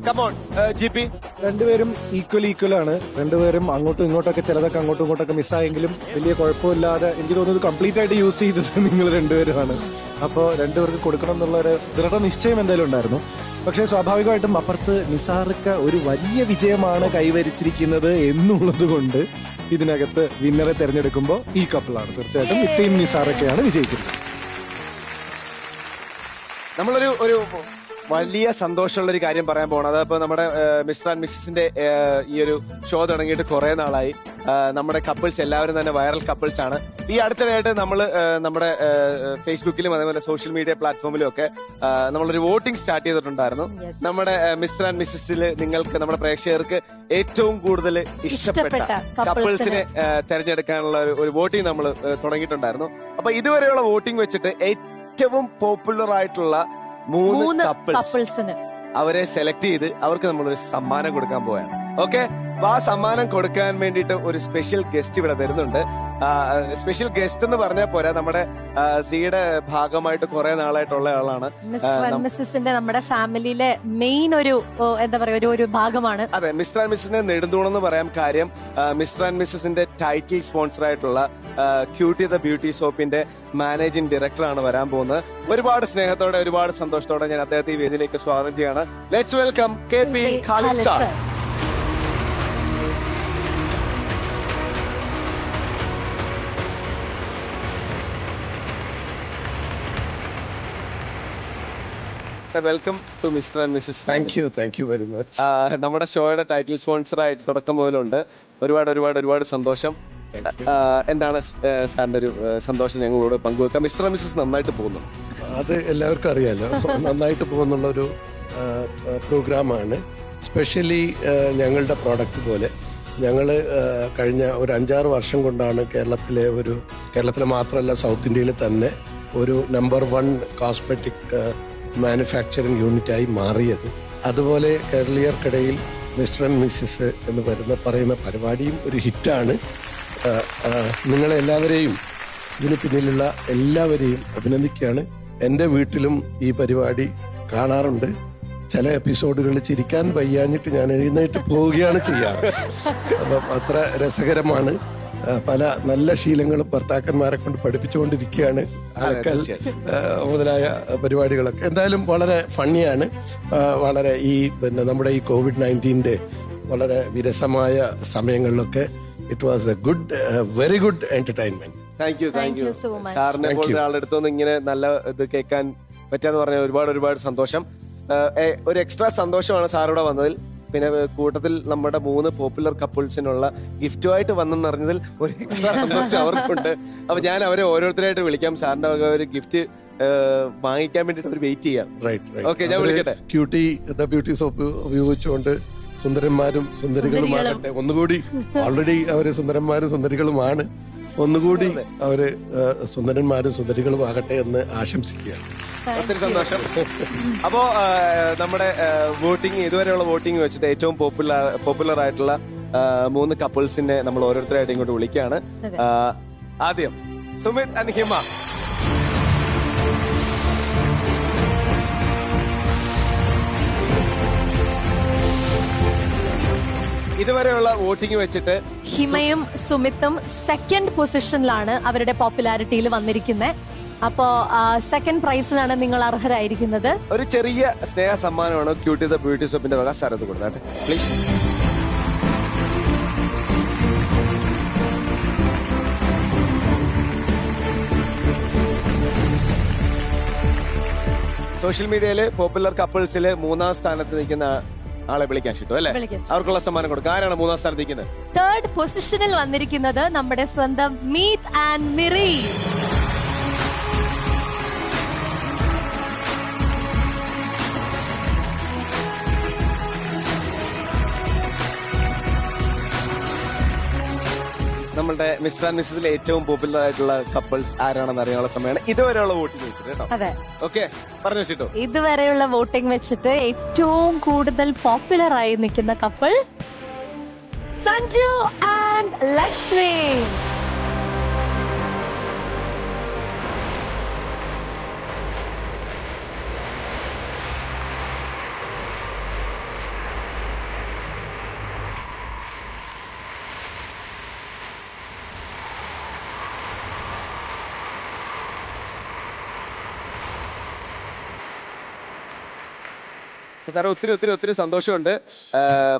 Come on GP. രണ്ടുപേരും ഈക്വൽ ആണ്. രണ്ടുപേരും അങ്ങോട്ടും ഇങ്ങോട്ടൊക്കെ ചിലതൊക്കെ അങ്ങോട്ടും ഇങ്ങോട്ടൊക്കെ മിസ്സായെങ്കിലും വലിയ കുഴപ്പമില്ലാതെ എനിക്ക് തോന്നുന്നത് കംപ്ലീറ്റ് ആയിട്ട് യൂസ് ചെയ്തത് നിങ്ങൾ രണ്ടുപേരുമാണ്. അപ്പോൾ രണ്ടുപേർക്ക് കൊടുക്കണം എന്നുള്ള ഒരു ദൃഢനിശ്ചയം എന്തായാലും ഉണ്ടായിരുന്നു. പക്ഷേ സ്വാഭാവികമായിട്ടും അപ്പുറത്ത് നിസാർക്ക് ഒരു വലിയ വിജയമാണ് കൈവരിച്ചിരിക്കുന്നത് എന്നുള്ളത് കൊണ്ട് ഇതിനകത്ത് വിന്നറെ തെരഞ്ഞെടുക്കുമ്പോൾ ഈ കപ്പിളാണ്. തീർച്ചയായിട്ടും ഇത്തയും നിസാറൊക്കെയാണ് വിജയിച്ചിരിക്കുന്നത്. നമ്മളൊരു വലിയ സന്തോഷമുള്ള ഒരു കാര്യം പറയാൻ പോകണം. അതിപ്പോ നമ്മുടെ മിസ്റ്റർ ആൻഡ് മിസ്സിന്റെ ഈ ഒരു ഷോ തുടങ്ങിയിട്ട് കുറെ നാളായി. നമ്മുടെ കപ്പിൾസ് എല്ലാവരും തന്നെ വൈറൽ കപ്പിൾസ് ആണ്. ഈ അടുത്തിടെയായിട്ട് നമ്മൾ നമ്മുടെ ഫേസ്ബുക്കിലും അതേപോലെ സോഷ്യൽ മീഡിയ പ്ലാറ്റ്ഫോമിലും ഒക്കെ നമ്മളൊരു വോട്ടിംഗ് സ്റ്റാർട്ട് ചെയ്തിട്ടുണ്ടായിരുന്നു. നമ്മുടെ മിസ്റ്റർ ആൻഡ് മിസ്സിൽ നിങ്ങൾക്ക് നമ്മുടെ പ്രേക്ഷകർക്ക് ഏറ്റവും കൂടുതൽ ഇഷ്ടപ്പെട്ട കപ്പിൾസിനെ തെരഞ്ഞെടുക്കാനുള്ള ഒരു വോട്ടിംഗ് നമ്മൾ തുടങ്ങിയിട്ടുണ്ടായിരുന്നു. അപ്പൊ ഇതുവരെയുള്ള വോട്ടിംഗ് വെച്ചിട്ട് ഏറ്റവും പോപ്പുലർ ആയിട്ടുള്ള 3 കപ്പിൾസിന് അവരെ സെലക്ട് ചെയ്ത് അവർക്ക് നമ്മളൊരു സമ്മാനം കൊടുക്കാൻ പോവുകയാണ്. ഓക്കെ, അപ്പൊ ആ സമ്മാനം കൊടുക്കാൻ വേണ്ടിയിട്ട് ഒരു സ്പെഷ്യൽ ഗസ്റ്റ് ഇവിടെ വരുന്നുണ്ട്. സ്പെഷ്യൽ ഗസ്റ്റ് എന്ന് പറഞ്ഞാൽ പോരാ, നമ്മുടെ സിയുടെ ഭാഗമായിട്ട് കുറെ നാളായിട്ടുള്ള ആളാണ്. മിസ്റ്റർ ആൻഡ് മിസ്സിന്റെ നമ്മുടെ ഫാമിലിയിലെ മെയിൻ ഒരു എന്താ പറയാ ഒരു ഭാഗമാണ്. അതെ, മിസ്റ്റർ ആൻഡ് മിസ്സിന്റെ നെടുന്തൂണെന്ന് പറയാൻ കാര്യം മിസ്റ്റർ ആൻഡ് മിസ്സിന്റെ ടൈറ്റിൽ സ്പോൺസർ ആയിട്ടുള്ള ക്യൂട്ടി ദ ബ്യൂട്ടി സോപ്പിന്റെ മാനേജിംഗ് ഡയറക്ടറാണ് വരാൻ പോകുന്നത്. ഒരുപാട് സ്നേഹത്തോടെ ഒരുപാട് സന്തോഷത്തോടെ ഞാൻ അദ്ദേഹത്തെ ഈ വേദിയിലേക്ക് സ്വാഗതം ചെയ്യാണ്. Let's welcome KP Khalid sir. Welcome to mister and missus. Thank you very much. നമ്മുടെ ഷോയുടെ ടൈറ്റിൽ സ്പോൺസർ ആയിട്ട് തുടക്കം മുതലുണ്ട്. ഒരുപാട് സന്തോഷം. എന്താണ് സാറിന്റെ ഒരു സന്തോഷം ഞങ്ങളോട് പങ്കുവെക്കാം? മിസ്റ്റർ ആൻഡ് മിസ്സസ് നന്നായിട്ട് പോകുന്നു, അത് എല്ലാവർക്കും അറിയാലോ. നന്നായിട്ട് പോകുന്നുള്ള ഒരു പ്രോഗ്രാമാണ്. സ്പെഷ്യലി ഞങ്ങളുടെ പ്രോഡക്റ്റ് പോലെ ഞങ്ങൾ കഴിഞ്ഞ ഒരു 5-6 വർഷം കൊണ്ടാണ് കേരളത്തിലെ മാത്രമല്ല സൗത്ത് ഇന്ത്യയിൽ തന്നെ ഒരു നമ്പർ 1 കോസ്മെറ്റിക് മാനുഫാക്ചറിങ് യൂണിറ്റായി മാറിയത്. അതുപോലെ കേരളീയർക്കിടയിൽ മിസ്റ്റർ ആൻഡ് മിസ്സിസ് എന്ന് പറയുന്ന പരിപാടിയും ഒരു ഹിറ്റാണ്. നിങ്ങളെല്ലാവരെയും ഇതിന് പിന്നിലുള്ള എല്ലാവരെയും അഭിനന്ദിക്കുകയാണ്. എൻ്റെ വീട്ടിലും ഈ പരിപാടി കാണാറുണ്ട്. ചില എപ്പിസോഡുകളിൽ ചിരിക്കാൻ വയ്യാഞ്ഞിട്ട് ഞാൻ എഴുന്നേറ്റ് പോവുകയാണ് ചെയ്യാറ്. അപ്പം അത്ര രസകരമാണ്. പല നല്ല ശീലങ്ങളും ഭർത്താക്കന്മാരെ കൊണ്ട് പഠിപ്പിച്ചുകൊണ്ടിരിക്കുകയാണ്. ആൾക്കാർ മുതലായ പരിപാടികളൊക്കെ എന്തായാലും വളരെ ഫണ്ണിയാണ്. വളരെ നമ്മുടെ ഈ COVID-19 വളരെ വിരസമായ സമയങ്ങളിലൊക്കെ it was A very good entertainment. Thank you സാറിനെ പോലുള്ള ആളുടെ അടുത്തൊന്നും ഇങ്ങനെ നല്ല ഇത് കേൾക്കാൻ പറ്റാന്ന് പറഞ്ഞാൽ ഒരുപാട് സന്തോഷം. ഒരു എക്സ്ട്രാ സന്തോഷമാണ് സാറിവിടെ വന്നതിൽ. പിന്നെ കൂട്ടത്തിൽ നമ്മുടെ 3 പോപ്പുലർ കപ്പിൾസിനുള്ള ഗിഫ്റ്റുമായിട്ട് വന്നെന്നറിഞ്ഞതിൽ ഒരു എക്സ്ട്രാ സന്തോഷം അവർക്കുണ്ട്. അപ്പൊ ഞാൻ അവരെ ഓരോരുത്തരായിട്ട് വിളിക്കാം. സാറിന്റെ ഒരു ഗിഫ്റ്റ് വാങ്ങിക്കാൻ വേണ്ടിട്ട് അവർ വെയിറ്റ് ചെയ്യാം. ഓക്കെ, ഞാൻ വിളിക്കട്ടെ. ക്യൂട്ടി ദ ബ്യൂട്ടി സോപ്പ് ഉപയോഗിച്ചുകൊണ്ട് സുന്ദരന്മാരും സുന്ദരികളുമാകട്ടെ. ഒന്നുകൂടി ഓൾറെഡി അവര് സുന്ദരന്മാരും സുന്ദരികളുമാണ്. ഒന്നുകൂടി അവര് സുന്ദരന്മാരും സുന്ദരികളുമാകട്ടെ എന്ന് ആശംസിക്കുകയാണ്. ഒത്തിരി സന്തോഷം. അപ്പോ നമ്മുടെ വോട്ടിംഗ് ഇതുവരെയുള്ള വോട്ടിംഗ് വെച്ചിട്ട് ഏറ്റവും പോപ്പുലർ ആയിട്ടുള്ള 3 കപ്പിൾസിനെ നമ്മൾ ഓരോരുത്തരായിട്ട് ഇങ്ങോട്ട് വിളിക്കുകയാണ്. ആദ്യം സുമിത് ആൻഡ് ഹിമ. ഇതുവരെയുള്ള വോട്ടിംഗ് വെച്ചിട്ട് ഹിമയും സുമിത്തും 2nd പൊസിഷനിലാണ് അവരുടെ പോപ്പുലാരിറ്റിയിൽ വന്നിരിക്കുന്നത്. അപ്പോ സെക്കൻഡ് പ്രൈസിനാണ് നിങ്ങൾ അർഹരായിരിക്കുന്നത്. ഒരു ചെറിയ സ്നേഹ സമ്മാനമാണ് ക്യൂട്ടി ദ ബ്യൂട്ടി സോപ്പിന്റെ വക സ്ഥലത്ത് കൊടുത്താട്ടെ പ്ലീസ്. സോഷ്യൽ മീഡിയയില് പോപ്പുലർ കപ്പിൾസില് 3-ാം സ്ഥാനത്ത് നിൽക്കുന്ന ആളെ വിളിക്കാൻ കിട്ടും അല്ലെ? അവർക്കുള്ള സമ്മാനം കൊടുക്കും. ആരാണ് 3-ാം സ്ഥാനത്ത് നിൽക്കുന്നത്? തേർഡ് പൊസിഷനിൽ വന്നിരിക്കുന്നത് നമ്മുടെ സ്വന്തം മീത്ത് ആൻഡ് മിറി. നമ്മളുടെ മിസ്റ്റർ ആൻഡ് മിസ്സസിൽ ഏറ്റവും പോപ്പുലർ ആയിട്ടുള്ള കപ്പിൾസ് ആരാണെന്ന് അറിയാനുള്ള സമയമാണ് ഇതുവരെയുള്ള വോട്ടിംഗ് വെച്ചിട്ട് കേട്ടോ. അതെ, ഓക്കെ പറഞ്ഞു വെച്ചിട്ടോ. ഇതുവരെയുള്ള വോട്ടിംഗ് വെച്ചിട്ട് ഏറ്റവും കൂടുതൽ പോപ്പുലർ ആയി നിൽക്കുന്ന കപ്പിൾ സഞ്ജു ആൻഡ് ലക്ഷ്മി. സാറേ ഒത്തിരി ഒത്തിരി ഒത്തിരി സന്തോഷമുണ്ട്.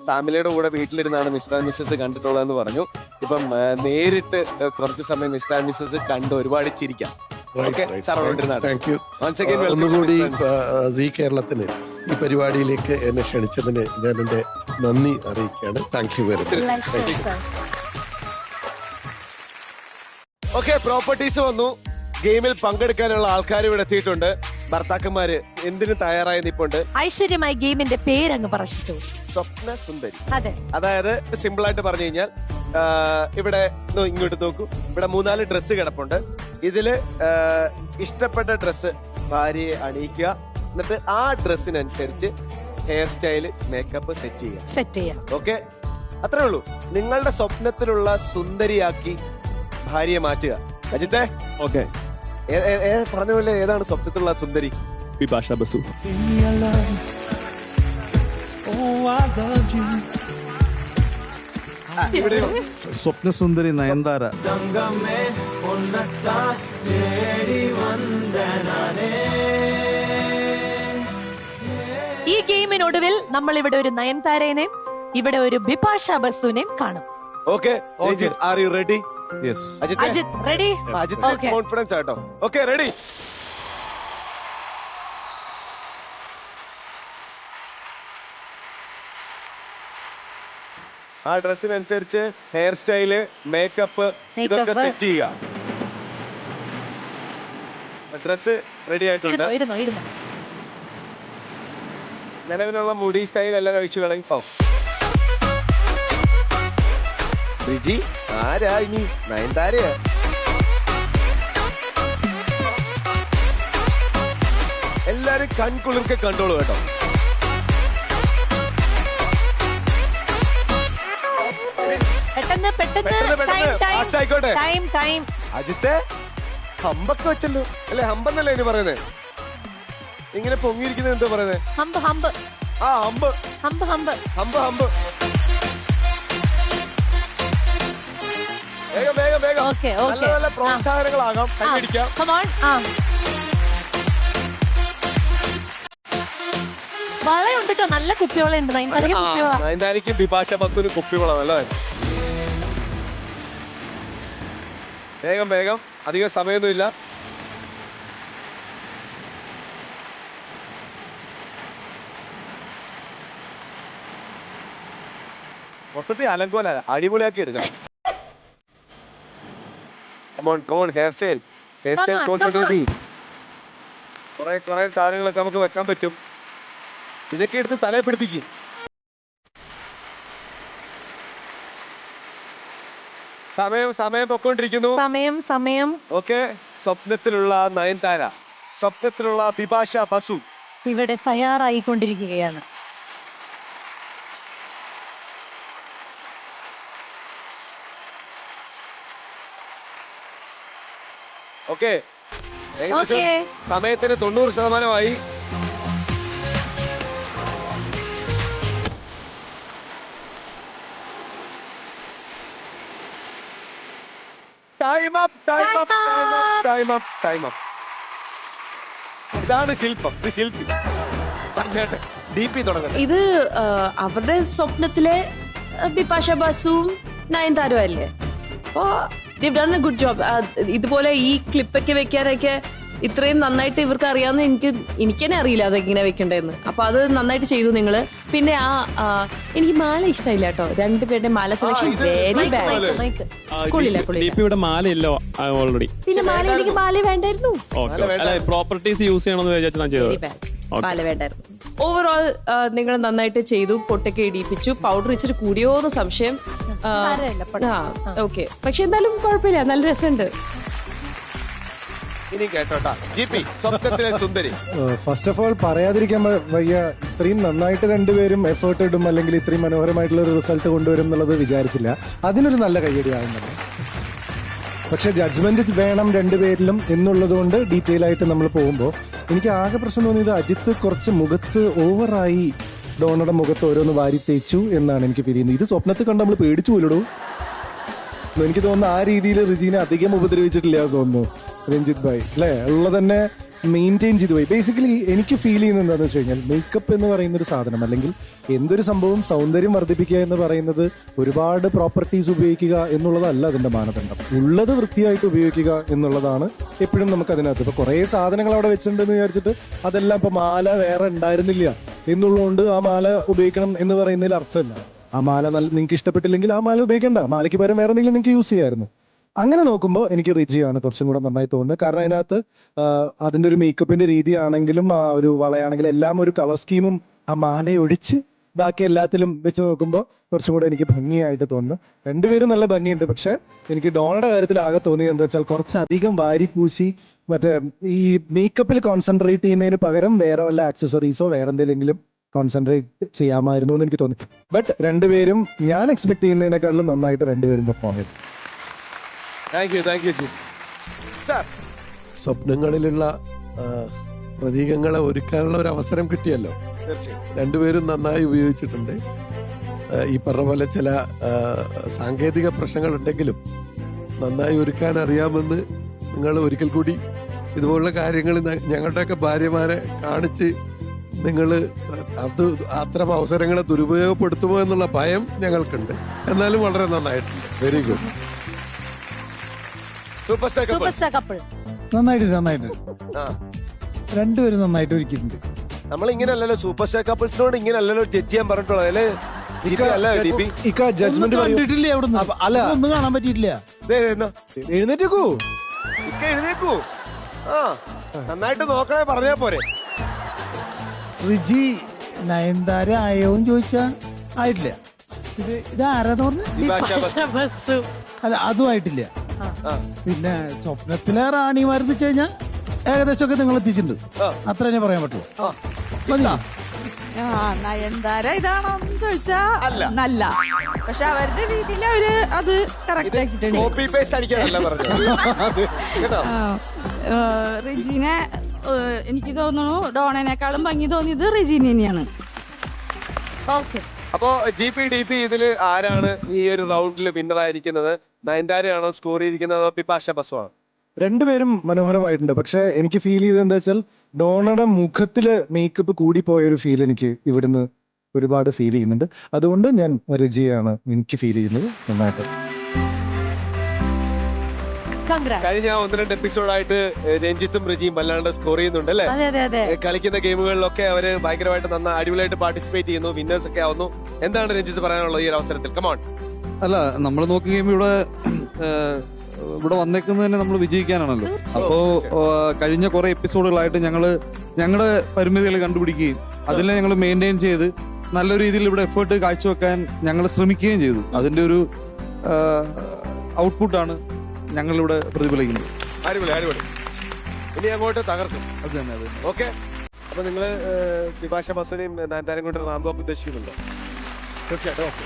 ഫാമിലിയുടെ കൂടെ വീട്ടിലിരുന്നാണ് മിസ്റ്റർ ആൻഡ് മിസ്സസ് കണ്ടിട്ടുള്ളതെന്ന് പറഞ്ഞു. ഇപ്പം നേരിട്ട് കുറച്ച് സമയം മിസ്റ്റർ ആൻഡ് മിസ്സസ് കണ്ട് ഒരുപാട് ചിരിക്കാം. ഒന്നുകൂടി സീ കേരളത്തിന് ഈ പരിപാടിയിലേക്ക് എന്നെ ക്ഷണിച്ചതിന് ഞാൻ എന്റെ നന്ദി അറിയിക്കുകയാണ്. Thank you very much. Okay, properties വന്നു. ഗെയിമിൽ പങ്കെടുക്കാനുള്ള ആൾക്കാർ ഇവിടെ എത്തിയിട്ടുണ്ട്. ഭർത്താക്കന്മാര് എന്തിനു തയ്യാറായി നിപ്പുണ്ട്. ഐശ്വര്യമായി ഗെയിമിന്റെ പേരങ്ങ് പറഞ്ഞിട്ടു. സ്വപ്ന സുന്ദരി. അതെ, അതായത് സിമ്പിൾ ആയിട്ട് പറഞ്ഞു കഴിഞ്ഞാൽ ഇവിടെ ഇങ്ങോട്ട് നോക്കൂ, ഇവിടെ 4 ഡ്രസ്സ് കിടപ്പുണ്ട്. ഇതില് ഇഷ്ടപ്പെട്ട ഡ്രസ്സ് ഭാര്യയെ അണിയിക്കുക, എന്നിട്ട് ആ ഡ്രസ്സിനനുസരിച്ച് ഹെയർ സ്റ്റൈല് മേക്കപ്പ് സെറ്റ് ചെയ്യാം. ഓക്കെ, അത്രേ ഉള്ളൂ. നിങ്ങളുടെ സ്വപ്നത്തിലുള്ള സുന്ദരിയാക്കി ഭാര്യയെ മാറ്റുക. അജിത്തെ, ഓക്കെ, പറഞ്ഞ പോലെ ഏതാണ് സ്വപ്നത്തിലുള്ള സുന്ദരി? ബിപാഷ ബസു. സ്വപ്ന സുന്ദരി നയൻതാര. ഈ ഗെയിമിനൊടുവിൽ നമ്മൾ ഇവിടെ ഒരു നയൻതാരേനെയും ഇവിടെ ഒരു ബിപാഷ ബസുവിനെയും കാണും. Okay, are you ready? Yes. Ajith ready? Ajith confidence ആട്ടോ. Okay, ready? ആ ഡ്രസ്സിനനുസരിച്ച് ഹെയർ സ്റ്റൈല്, മേക്കപ്പ് ഇതൊക്കെ സെറ്റ് ചെയ്യുക. ഡ്രസ് റെഡി ആയിട്ടുണ്ട്. നിലവിലുള്ള മുടി സ്റ്റൈൽ എല്ലാം കഴിച്ചു കളയും. റിജി ആരാ ഇനി? നയൻതാരയാ? എല്ലാരും കൺകുളിർക്കെ കണ്ടോളൂ കേട്ടോ. പെട്ടെന്ന് അജിത്തെ ഹമ്പൊക്കെ വെച്ചല്ലോ അല്ലെ? ഹമ്പെന്നല്ലേ ഇനി പറയുന്നത്? ഇങ്ങനെ പൊങ്ങിയിരിക്കുന്നത് എന്താ പറയുന്നത്? Hump hump. ആ hump hump hump hump hump. വേഗം വേഗം വേഗം. നല്ല നല്ല പ്രോത്സാഹനങ്ങളാകാം. കൈയടിക്കാം. വളയുണ്ട് കേട്ടോ, നല്ല കുപ്പിവളയുണ്ട്. നയൻതാരയ്ക്ക് ബിപാഷ ബസുവിന് കുപ്പിവള നല്ലതായിരുന്നു. വേഗം വേഗം, അധികം സമയമൊന്നുമില്ല. മൊത്തത്തിൽ അലങ്കോല അടിപൊളിയാക്കി എടുക്കണം. ഹെയർ സ്റ്റൈൽ കുറെ സാധനങ്ങളൊക്കെ നമുക്ക് വെക്കാൻ പറ്റും. ഇതൊക്കെ എടുത്ത് തലയെ പിടിപ്പിക്കും. സമയം പൊക്കോണ്ടിരിക്കുന്നു. സമയം. ഓക്കെ, സ്വപ്നത്തിലുള്ള നയൻതാര, സ്വപ്നത്തിലുള്ള ബിപാഷ ബസു ഇവിടെ തയ്യാറായിക്കൊണ്ടിരിക്കുകയാണ്. ഓക്കെ, സമയത്തിന് 90%. Time up. ഇതാണ് ശില്പം, ഇത് ശില്പി. DP തുടങ്ങട്ടെ. ഇത് അവരുടെ സ്വപ്നത്തിലെ ബിപാഷ ബാസുവും നയൻതാരവും അല്ലേ? അപ്പോ ഗുഡ് ജോബ്. ഇതുപോലെ ഈ ക്ലിപ്പൊക്കെ വെക്കാനൊക്കെ ഇത്രയും നന്നായിട്ട് ഇവർക്ക് അറിയാവുന്ന എനിക്ക് തന്നെ അറിയില്ല അതെങ്ങനെ വെക്കണ്ടെന്ന്. അപ്പൊ അത് നന്നായിട്ട് ചെയ്തു നിങ്ങള്. പിന്നെ എനിക്ക് മാല ഇഷ്ടമില്ല കേട്ടോ, രണ്ടുപേരുടെ മാല സെലക്ഷൻ വെരി ബാഡ്. കൊള്ളില്ല. മാലയില്ലോ ഓൾറെഡി. പിന്നെ മാല എനിക്ക് മാല വേണ്ടായിരുന്നു. പ്രോപ്പർട്ടീസ് യൂസ് ചെയ്യണമെന്ന് വിചാരിച്ചു ഞാൻ ചെയ്തത്. Very bad. മാല വേണ്ടായിരുന്നു. ഓവറോൾ നിങ്ങൾ നന്നായിട്ട് ചെയ്തു. പൊട്ടൊക്കെ ഇടിപ്പിച്ചു. പൗഡർ ഇച്ചിരി കൂടിയോന്ന് സംശയം. ഓക്കെ, പക്ഷെ എന്തായാലും കുഴപ്പമില്ല, നല്ല രസമുണ്ട്. ഇനി കേട്ടോട്ടാ GP, സ്വപ്നത്തിലെ സുന്ദരി. ഫസ്റ്റ് ഓഫ് ഓൾ പറയാതിരിക്കാൻ വയ്യ, ഇത്രയും നന്നായിട്ട് രണ്ടുപേരും എഫേർട്ട് ഇടും അല്ലെങ്കിൽ ഇത്രയും മനോഹരമായിട്ടുള്ള ഒരു റിസൾട്ട് കൊണ്ടുവരും എന്നുള്ളത് വിചാരിച്ചില്ല. അതിനൊരു നല്ല കയ്യടി ആകുന്നുണ്ട്. പക്ഷെ ജഡ്ജ്മെന്റ് വേണം രണ്ടുപേരിലും എന്നുള്ളത് കൊണ്ട് ഡീറ്റെയിൽ ആയിട്ട് നമ്മൾ പോകുമ്പോൾ എനിക്ക് ആകെ പ്രശ്നം തോന്നിയത് അജിത്ത് കുറച്ച് മുഖത്ത് ഓവറായി ഡോണയുടെ മുഖത്ത് ഓരോന്ന് വാരി തേച്ചു എന്നാണ് എനിക്ക് ഫീൽ ചെയ്യുന്നത്. ഇത് സ്വപ്നത്തിൽ കണ്ട് നമ്മൾ പേടിച്ചു പോലിടും. എനിക്ക് തോന്നുന്നു ആ രീതിയിൽ റിജീനെ അധികം ഉപദ്രവിച്ചിട്ടില്ല തോന്നുന്നു രഞ്ജിത്ത് ഭായ്, അല്ലേ? ഉള്ളത് തന്നെ മെയിൻറ്റെയിൻ ചെയ്തു പോയി. ബേസിക്കലി എനിക്ക് ഫീൽ ചെയ്യുന്നത് എന്താണെന്ന് വെച്ച് കഴിഞ്ഞാൽ മേക്കപ്പ് എന്ന് പറയുന്ന ഒരു സാധനം, അല്ലെങ്കിൽ എന്തൊരു സംഭവം സൗന്ദര്യം വർദ്ധിപ്പിക്കുക എന്ന് പറയുന്നത് ഒരുപാട് പ്രോപ്പർട്ടീസ് ഉപയോഗിക്കുക എന്നുള്ളതല്ല അതിന്റെ മാനദണ്ഡം. ഉള്ളത് വൃത്തിയായിട്ട് ഉപയോഗിക്കുക എന്നുള്ളതാണ് എപ്പോഴും നമുക്ക് അതിനകത്ത്. ഇപ്പൊ കുറെ സാധനങ്ങൾ അവിടെ വെച്ചിട്ടുണ്ടെന്ന് വിചാരിച്ചിട്ട് അതെല്ലാം ഇപ്പൊ മാല വേറെ ഉണ്ടായിരുന്നില്ല എന്നുള്ളതുകൊണ്ട് ആ മാല ഉപയോഗിക്കണം എന്ന് പറയുന്നതിൽ അർത്ഥമില്ല. ആ മാല നിങ്ങൾക്ക് ഇഷ്ടപ്പെട്ടില്ലെങ്കിൽ ആ മാല ഉപയോഗിക്കേണ്ട, മാലയ്ക്ക് പകരം വേറെ എന്തെങ്കിലും നിങ്ങൾക്ക് യൂസ് ചെയ്യായിരുന്നു. അങ്ങനെ നോക്കുമ്പോൾ എനിക്ക് റിജിയാണ് കുറച്ചും കൂടെ നന്നായി തോന്നുന്നത്. കാരണം അതിനകത്ത് അതിന്റെ ഒരു മേക്കപ്പിന്റെ രീതിയാണെങ്കിലും ആ ഒരു വളയാണെങ്കിലും എല്ലാം ഒരു കളർ സ്കീമും ആ മാലയൊഴിച്ച് ബാക്കി എല്ലാത്തിലും വെച്ച് നോക്കുമ്പോൾ കുറച്ചും കൂടെ എനിക്ക് ഭംഗിയായിട്ട് തോന്നുന്നു. രണ്ടുപേരും നല്ല ഭംഗിയുണ്ട്. പക്ഷെ എനിക്ക് ഡോണയുടെ കാര്യത്തിൽ ആകെ തോന്നിയത് എന്താ വെച്ചാൽ കുറച്ചധികം വാരി പൂശി മറ്റേ ഈ മേക്കപ്പിൽ കോൺസെൻട്രേറ്റ് ചെയ്യുന്നതിന് പകരം വേറെ വല്ല ആക്സസറീസോ വേറെ എന്തെങ്കിലും കോൺസെൻട്രേറ്റ് ചെയ്യാമായിരുന്നു എന്ന് എനിക്ക് തോന്നി. ബട്ട് രണ്ടുപേരും ഞാൻ എക്സ്പെക്ട് ചെയ്യുന്നതിനേക്കാളും നന്നായിട്ട് രണ്ടുപേരും പെർഫോം ചെയ്തു. സ്വപ്നങ്ങളിലുള്ള പ്രതീകങ്ങളെ ഒരുക്കാനുള്ള ഒരു അവസരം കിട്ടിയല്ലോ. രണ്ടുപേരും നന്നായി ഉപയോഗിച്ചിട്ടുണ്ട്. ഈ പറഞ്ഞ പോലെ ചില സാങ്കേതിക പ്രശ്നങ്ങൾ ഉണ്ടെങ്കിലും നന്നായി ഒരുക്കാൻ അറിയാമെന്ന് നിങ്ങൾ ഒരിക്കൽ കൂടി ഇതുപോലുള്ള കാര്യങ്ങൾ ഞങ്ങളുടെയൊക്കെ ഭാര്യമാരെ കാണിച്ച് നിങ്ങൾ അത്തരം അവസരങ്ങളെ ദുരുപയോഗപ്പെടുത്തുമോ എന്നുള്ള ഭയം ഞങ്ങൾക്കുണ്ട്. എന്നാലും വളരെ നന്നായിട്ടുണ്ട്. Very good. നന്നായിട്ട് രണ്ടുപേരും നന്നായിട്ട് ഒരുക്കിയിട്ടുണ്ട്. നമ്മൾ ഇങ്ങനെയല്ലല്ലോ സൂപ്പർ സ്റ്റാർ കപ്പിൾസിനോട് ഇങ്ങനെയല്ലല്ലോ ജഡ്ജ് ചെയ്യാൻ പറഞ്ഞിട്ടുള്ളത്. കണ്ടിട്ടില്ലേ അവിടുന്ന്? അല്ല, ഒന്നും കാണാൻ പറ്റിയിട്ടില്ല. എഴുന്നേറ്റേക്കൂ, എഴുന്നേക്കൂ. ആ, നന്നായിട്ട് നോക്കണേ പറഞ്ഞാ പോരെ. റിജി നയൻതാര ആയോന്ന് ചോദിച്ചാ ആയിട്ടില്ല. ഇത് ആരാന്ന് പറഞ്ഞു? അല്ല, അതും ആയിട്ടില്ല. പിന്നെ സ്വപ്നത്തിലെ റാണിമാരെന്ന് വെച്ച് കഴിഞ്ഞാൽ ഏകദേശം ഒക്കെ നിങ്ങൾ എത്തിച്ചിട്ടുണ്ട്. അത്ര തന്നെ പറയാൻ പറ്റുള്ളൂ. നയൻതാര ഇതാണോന്ന് ചോദിച്ചാ നല്ല, പക്ഷെ അവരുടെ രീതിയിൽ അവര് അത് കറക്റ്റ് ആക്കിയിട്ടുണ്ട്. റിജീനെ എനിക്ക് തോന്നുന്നു ഡോണേനേക്കാളും ഭംഗി തോന്നിയത് റിജീന തന്നെയാണ്. ഓക്കെ, അപ്പോ GP DP ഇതില് ആരാണ് ഈ ഒരു റൗണ്ടിൽ വിന്നർ ആയിരിക്കുന്നത്? നയൻതാരയാണോ സ്കോർ ചെയ്തിരിക്കുന്നത്, അതോ ബിപാഷ ബസുവാണോ? രണ്ടുപേരും മനോഹരമായിട്ടുണ്ട്. പക്ഷെ എനിക്ക് ഫീൽ ചെയ്തത് എന്താ വെച്ചാൽ ഡോണയുടെ മുഖത്തില് മേക്കപ്പ് കൂടിപ്പോയ ഒരു ഫീൽ എനിക്ക് ഇവിടുന്ന് ഒരുപാട് ഫീൽ ചെയ്യുന്നുണ്ട്. അതുകൊണ്ട് ഞാൻ റിജിയാണ് എനിക്ക് ഫീൽ ചെയ്യുന്നത് നന്നായിട്ട്. കഴിഞ്ഞ 1-2 എപ്പിസോഡായിട്ട് രഞ്ജിത്തും റിജിയും വല്ലാണ്ട് സ്കോർ ചെയ്യുന്നുണ്ട് അല്ലേ? കളിക്കുന്ന ഗെയിമുകളിലൊക്കെ അവര് ഭയങ്കരമായിട്ട് അടിപൊളിയായിട്ട് പാർട്ടിസിപ്പേറ്റ് ചെയ്യുന്നു, വിന്നേഴ്സ് ഒക്കെ ആവുന്നു. എന്താണ് രഞ്ജിത്ത് പറയാനുള്ളത് ഈ ഒരു അവസരത്തിൽ? കമോൺ. അല്ല, നമ്മൾ നോക്കുകയും ഇവിടെ വന്നേക്കുന്നത് തന്നെ നമ്മൾ വിജയിക്കാനാണല്ലോ. അപ്പോ കഴിഞ്ഞ കുറെ എപ്പിസോഡുകളായിട്ട് ഞങ്ങളുടെ പരിമിതികൾ കണ്ടുപിടിക്കുകയും അതിനെ ഞങ്ങൾ മെയിൻറ്റെയിൻ ചെയ്ത് നല്ലൊരു രീതിയിൽ ഇവിടെ എഫേർട്ട് കാഴ്ചവെക്കാൻ ഞങ്ങൾ ശ്രമിക്കുകയും ചെയ്തു. അതിന്റെ ഒരു ഔട്ട്പുട്ടാണ് ഞങ്ങളിവിടെ പ്രതിഫലിക്കുന്നത്. അടിപൊളി അടിപൊളി. ഇനി അങ്ങോട്ട് തകർക്കും. അത് തന്നെ. ഓക്കെ, അപ്പൊ നിങ്ങള് ബിപാഷ ബസുവിനെയും നയൻതാരയും കൊണ്ട് റാംബോക്ക് ഉദ്ദേശിക്കുന്നുണ്ടോ? തീർച്ചയായിട്ടും. ഓക്കെ,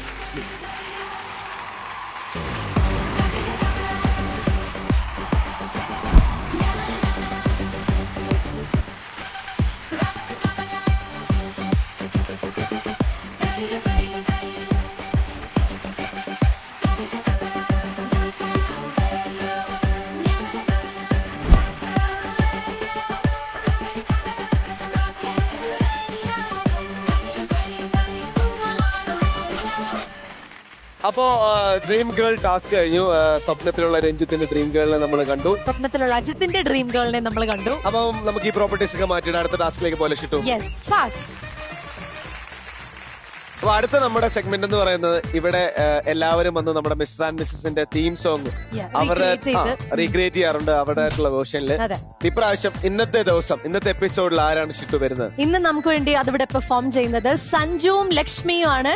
അപ്പോ ഡ്രീം ഗേൾ ടാസ്ക് കഴിഞ്ഞു. സ്വപ്നത്തിലുള്ള രഞ്ജിത്തിന്റെ ഡ്രീം ഗേളിനെ നമ്മൾ കണ്ടു. സ്വപ്നത്തിലുള്ള അജിത്തിന്റെ ഡ്രീം ഗേളിനെ നമ്മൾ കണ്ടു. അപ്പം നമുക്ക് ഈ പ്രോപ്പർട്ടീസ് ഒക്കെ മാറ്റിയിട്ട് അടുത്ത ടാസ്കിലേക്ക് പോലെ കിട്ടും. Yes, fast. അപ്പൊ അടുത്ത നമ്മുടെ സെഗ്മെന്റ് എന്ന് പറയുന്നത് ഇവിടെ എല്ലാവരും വന്ന് നമ്മുടെ മിസ്റ്റർ ആൻഡ് മിസ്സസിന്റെ തീം സോങ് അവരുടെ റീക്രിയേറ്റ് ചെയ്യാറുണ്ട് അവരുടെ വേർഷനിൽ. ഇപ്രാവശ്യം ഇന്നത്തെ എപ്പിസോഡിൽ ആരാണ് ഷിട്ടു വരുന്നത്? ഇന്ന് നമുക്ക് വേണ്ടി അതിവിടെ പെർഫോം ചെയ്യുന്നത് സഞ്ജുവും ലക്ഷ്മിയുമാണ്.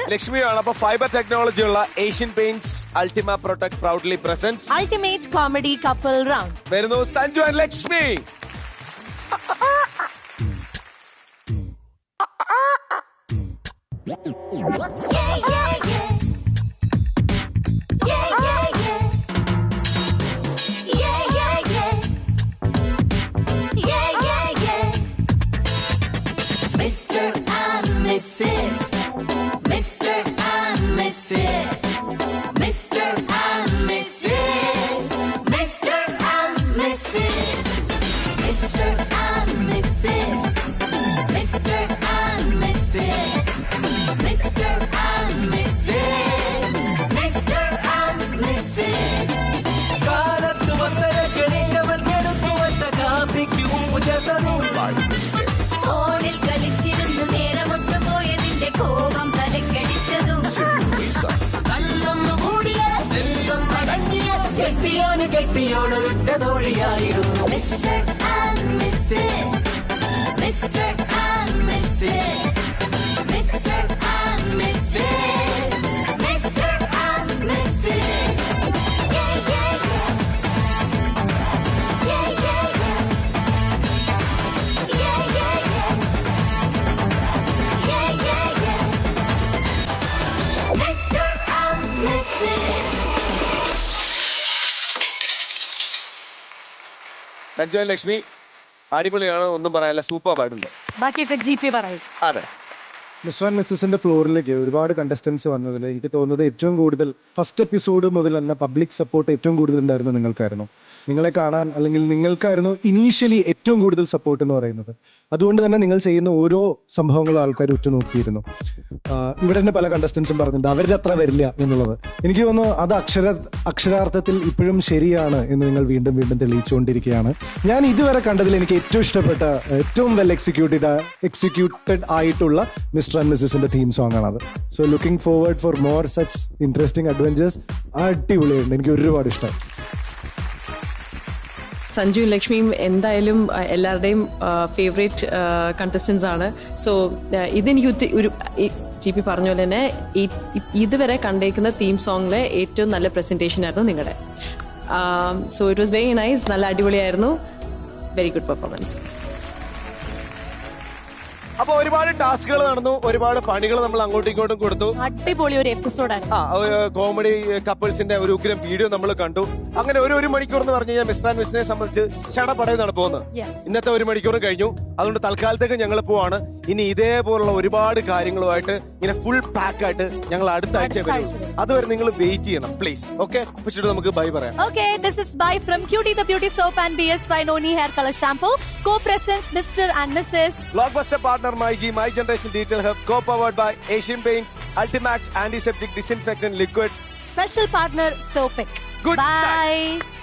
അപ്പൊ ഫൈബർ ടെക്നോളജി ഉള്ള Asian Paints Ultima Protect proudly presents ultimate comedy couple round വരുന്നു. Sanju and Lakshmi. Yeah, yeah, yeah. Yeah, yeah, yeah. Yeah, yeah, yeah. Yeah, yeah, yeah. Mr. and Mrs. Mr. and Mrs. Mr. and Mrs. Mr. and Mrs. Mr. and Mrs. Mr. and Mrs. Mr. and Mrs. Mr. and Mrs. കാലത്ത് വന്നരക്കണിക്കവൻ എടുത്തു വച്ച കാപ്പിക്ക് മുമ്പ് ചേർത്തതും ഫോണിൽ കളിച്ചിരുന്നു നേരമൊട്ടു പോയതിന്റെ കോപം തലക്കടിച്ചതും കണ്ണൊന്നു മൂടിയ വെള്ളം മടങ്ങിയ കെട്ടിയോട് വിട്ടതോഴിയായിരുന്നു. Mr. and Mrs. Mr. and Mrs. Mr. and Mrs. Mr. and Mrs. Yeah, yeah, yeah. Yeah, yeah, yeah. Yeah, yeah, yeah. Yeah, yeah, yeah. Mr. and Mrs. Sanju and Lakshmi അടിപൊളിയാണ്, ഒന്നും പറയാനില്ല, സൂപ്പർ ആയിട്ടുണ്ട്. ബാക്കിയൊക്കെ GP പറയും. അതെ, മിസ്റ്റർ ആൻഡ് മിസ്സസിന്റെ ഫ്ലോറിലേക്ക് ഒരുപാട് contestants വന്നതിൽ എനിക്ക് തോന്നുന്നത് ഏറ്റവും കൂടുതൽ ഫസ്റ്റ് എപ്പിസോഡ് മുതൽ തന്നെ പബ്ലിക് സപ്പോർട്ട് ഏറ്റവും കൂടുതൽ ഉണ്ടായിരുന്നു നിങ്ങൾക്കായിരുന്നു. നിങ്ങളെ കാണാൻ അല്ലെങ്കിൽ നിങ്ങൾക്കായിരുന്നു ഇനീഷ്യലി ഏറ്റവും കൂടുതൽ സപ്പോർട്ട് എന്ന് പറയുന്നത്. അതുകൊണ്ട് തന്നെ നിങ്ങൾ ചെയ്യുന്ന ഓരോ സംഭവങ്ങളും ആൾക്കാർ ഉറ്റുനോക്കിയിരുന്നു. ഇവിടെ തന്നെ പല കണ്ടസ്റ്റൻസും പറഞ്ഞിട്ടുണ്ട് അവരുടെ അത്ര വരില്ല എന്നുള്ളത്. എനിക്ക് തോന്നുന്നു അത് അക്ഷരാർത്ഥത്തിൽ ഇപ്പോഴും ശരിയാണ് എന്ന് നിങ്ങൾ വീണ്ടും വീണ്ടും തെളിയിച്ചുകൊണ്ടിരിക്കുകയാണ്. ഞാൻ ഇതുവരെ കണ്ടതിൽ എനിക്ക് ഏറ്റവും ഇഷ്ടപ്പെട്ട ഏറ്റവും വെൽ എക്സിക്യൂട്ടഡ് ആയിട്ടുള്ള മിസ്റ്റർ ആൻഡ് മിസ്സസിന്റെ തീം സോങ് ആണത്. So looking forward for more such interesting adventures. അടിപൊളിയുണ്ട്, എനിക്ക് ഒരുപാട് ഇഷ്ടം. സഞ്ജുവും ലക്ഷ്മിയും എന്തായാലും എല്ലാവരുടെയും ഫേവറേറ്റ് കണ്ടസ്റ്റൻസ് ആണ്. സോ ഇതെനിക്ക് ഒരു GP പറഞ്ഞ പോലെ തന്നെ ഇതുവരെ കണ്ടേക്കുന്ന തീം സോങ്ങിലെ ഏറ്റവും നല്ല പ്രസന്റേഷൻ ആയിരുന്നു നിങ്ങളുടെ. So it was very nice, നല്ല അടിപൊളിയായിരുന്നു, വെരി ഗുഡ് പെർഫോമൻസ്. അപ്പൊ ഒരുപാട് ടാസ്കുകൾ നടന്നു, ഒരുപാട് പണികൾ നമ്മൾ അങ്ങോട്ടും ഇങ്ങോട്ടും കൊടുത്തു. അടിപൊളി ഒരു എപ്പിസോഡായിരുന്നു. കോമഡി കപ്പിൾസിന്റെ ഒരു ഉഗ്രം വീഡിയോ നമ്മൾ കണ്ടു. അങ്ങനെ ഒരു മണിക്കൂർ എന്ന് പറഞ്ഞു കഴിഞ്ഞാൽ മിസ്റ്റർ ആൻഡ് മിസ്സിനെ സംബന്ധിച്ച് ചടപടയിൽ നടപ്പുന്നത്. ഇന്നത്തെ 1 മണിക്കൂർ കഴിഞ്ഞു. അതുകൊണ്ട് തൽക്കാലത്തേക്ക് ഞങ്ങൾ പോവാണ്. ഇനി ഇതേപോലുള്ള ഒരുപാട് കാര്യങ്ങളുമായിട്ട് ഇങ്ങനെ ഫുൾ പാക്ക് ആയിട്ട് ഞങ്ങൾ അടുത്ത ആഴ്ച വരും. അതുവരെ നിങ്ങൾ വെയിറ്റ് ചെയ്യണം പ്ലീസ്. ഓക്കെ, നമുക്ക് ബൈ പറയാം. Okay, this is bye from Cutie the Beauty Soap and BSY Noni Hair Color Shampoo. Co-presents Mr. and Mrs. Blockbuster partner MyG, My Generation Detail Hub, co-powered by Asian Paints, Ultimax Antiseptic Disinfectant Liquid. Special partner Soapic. Good bye. night.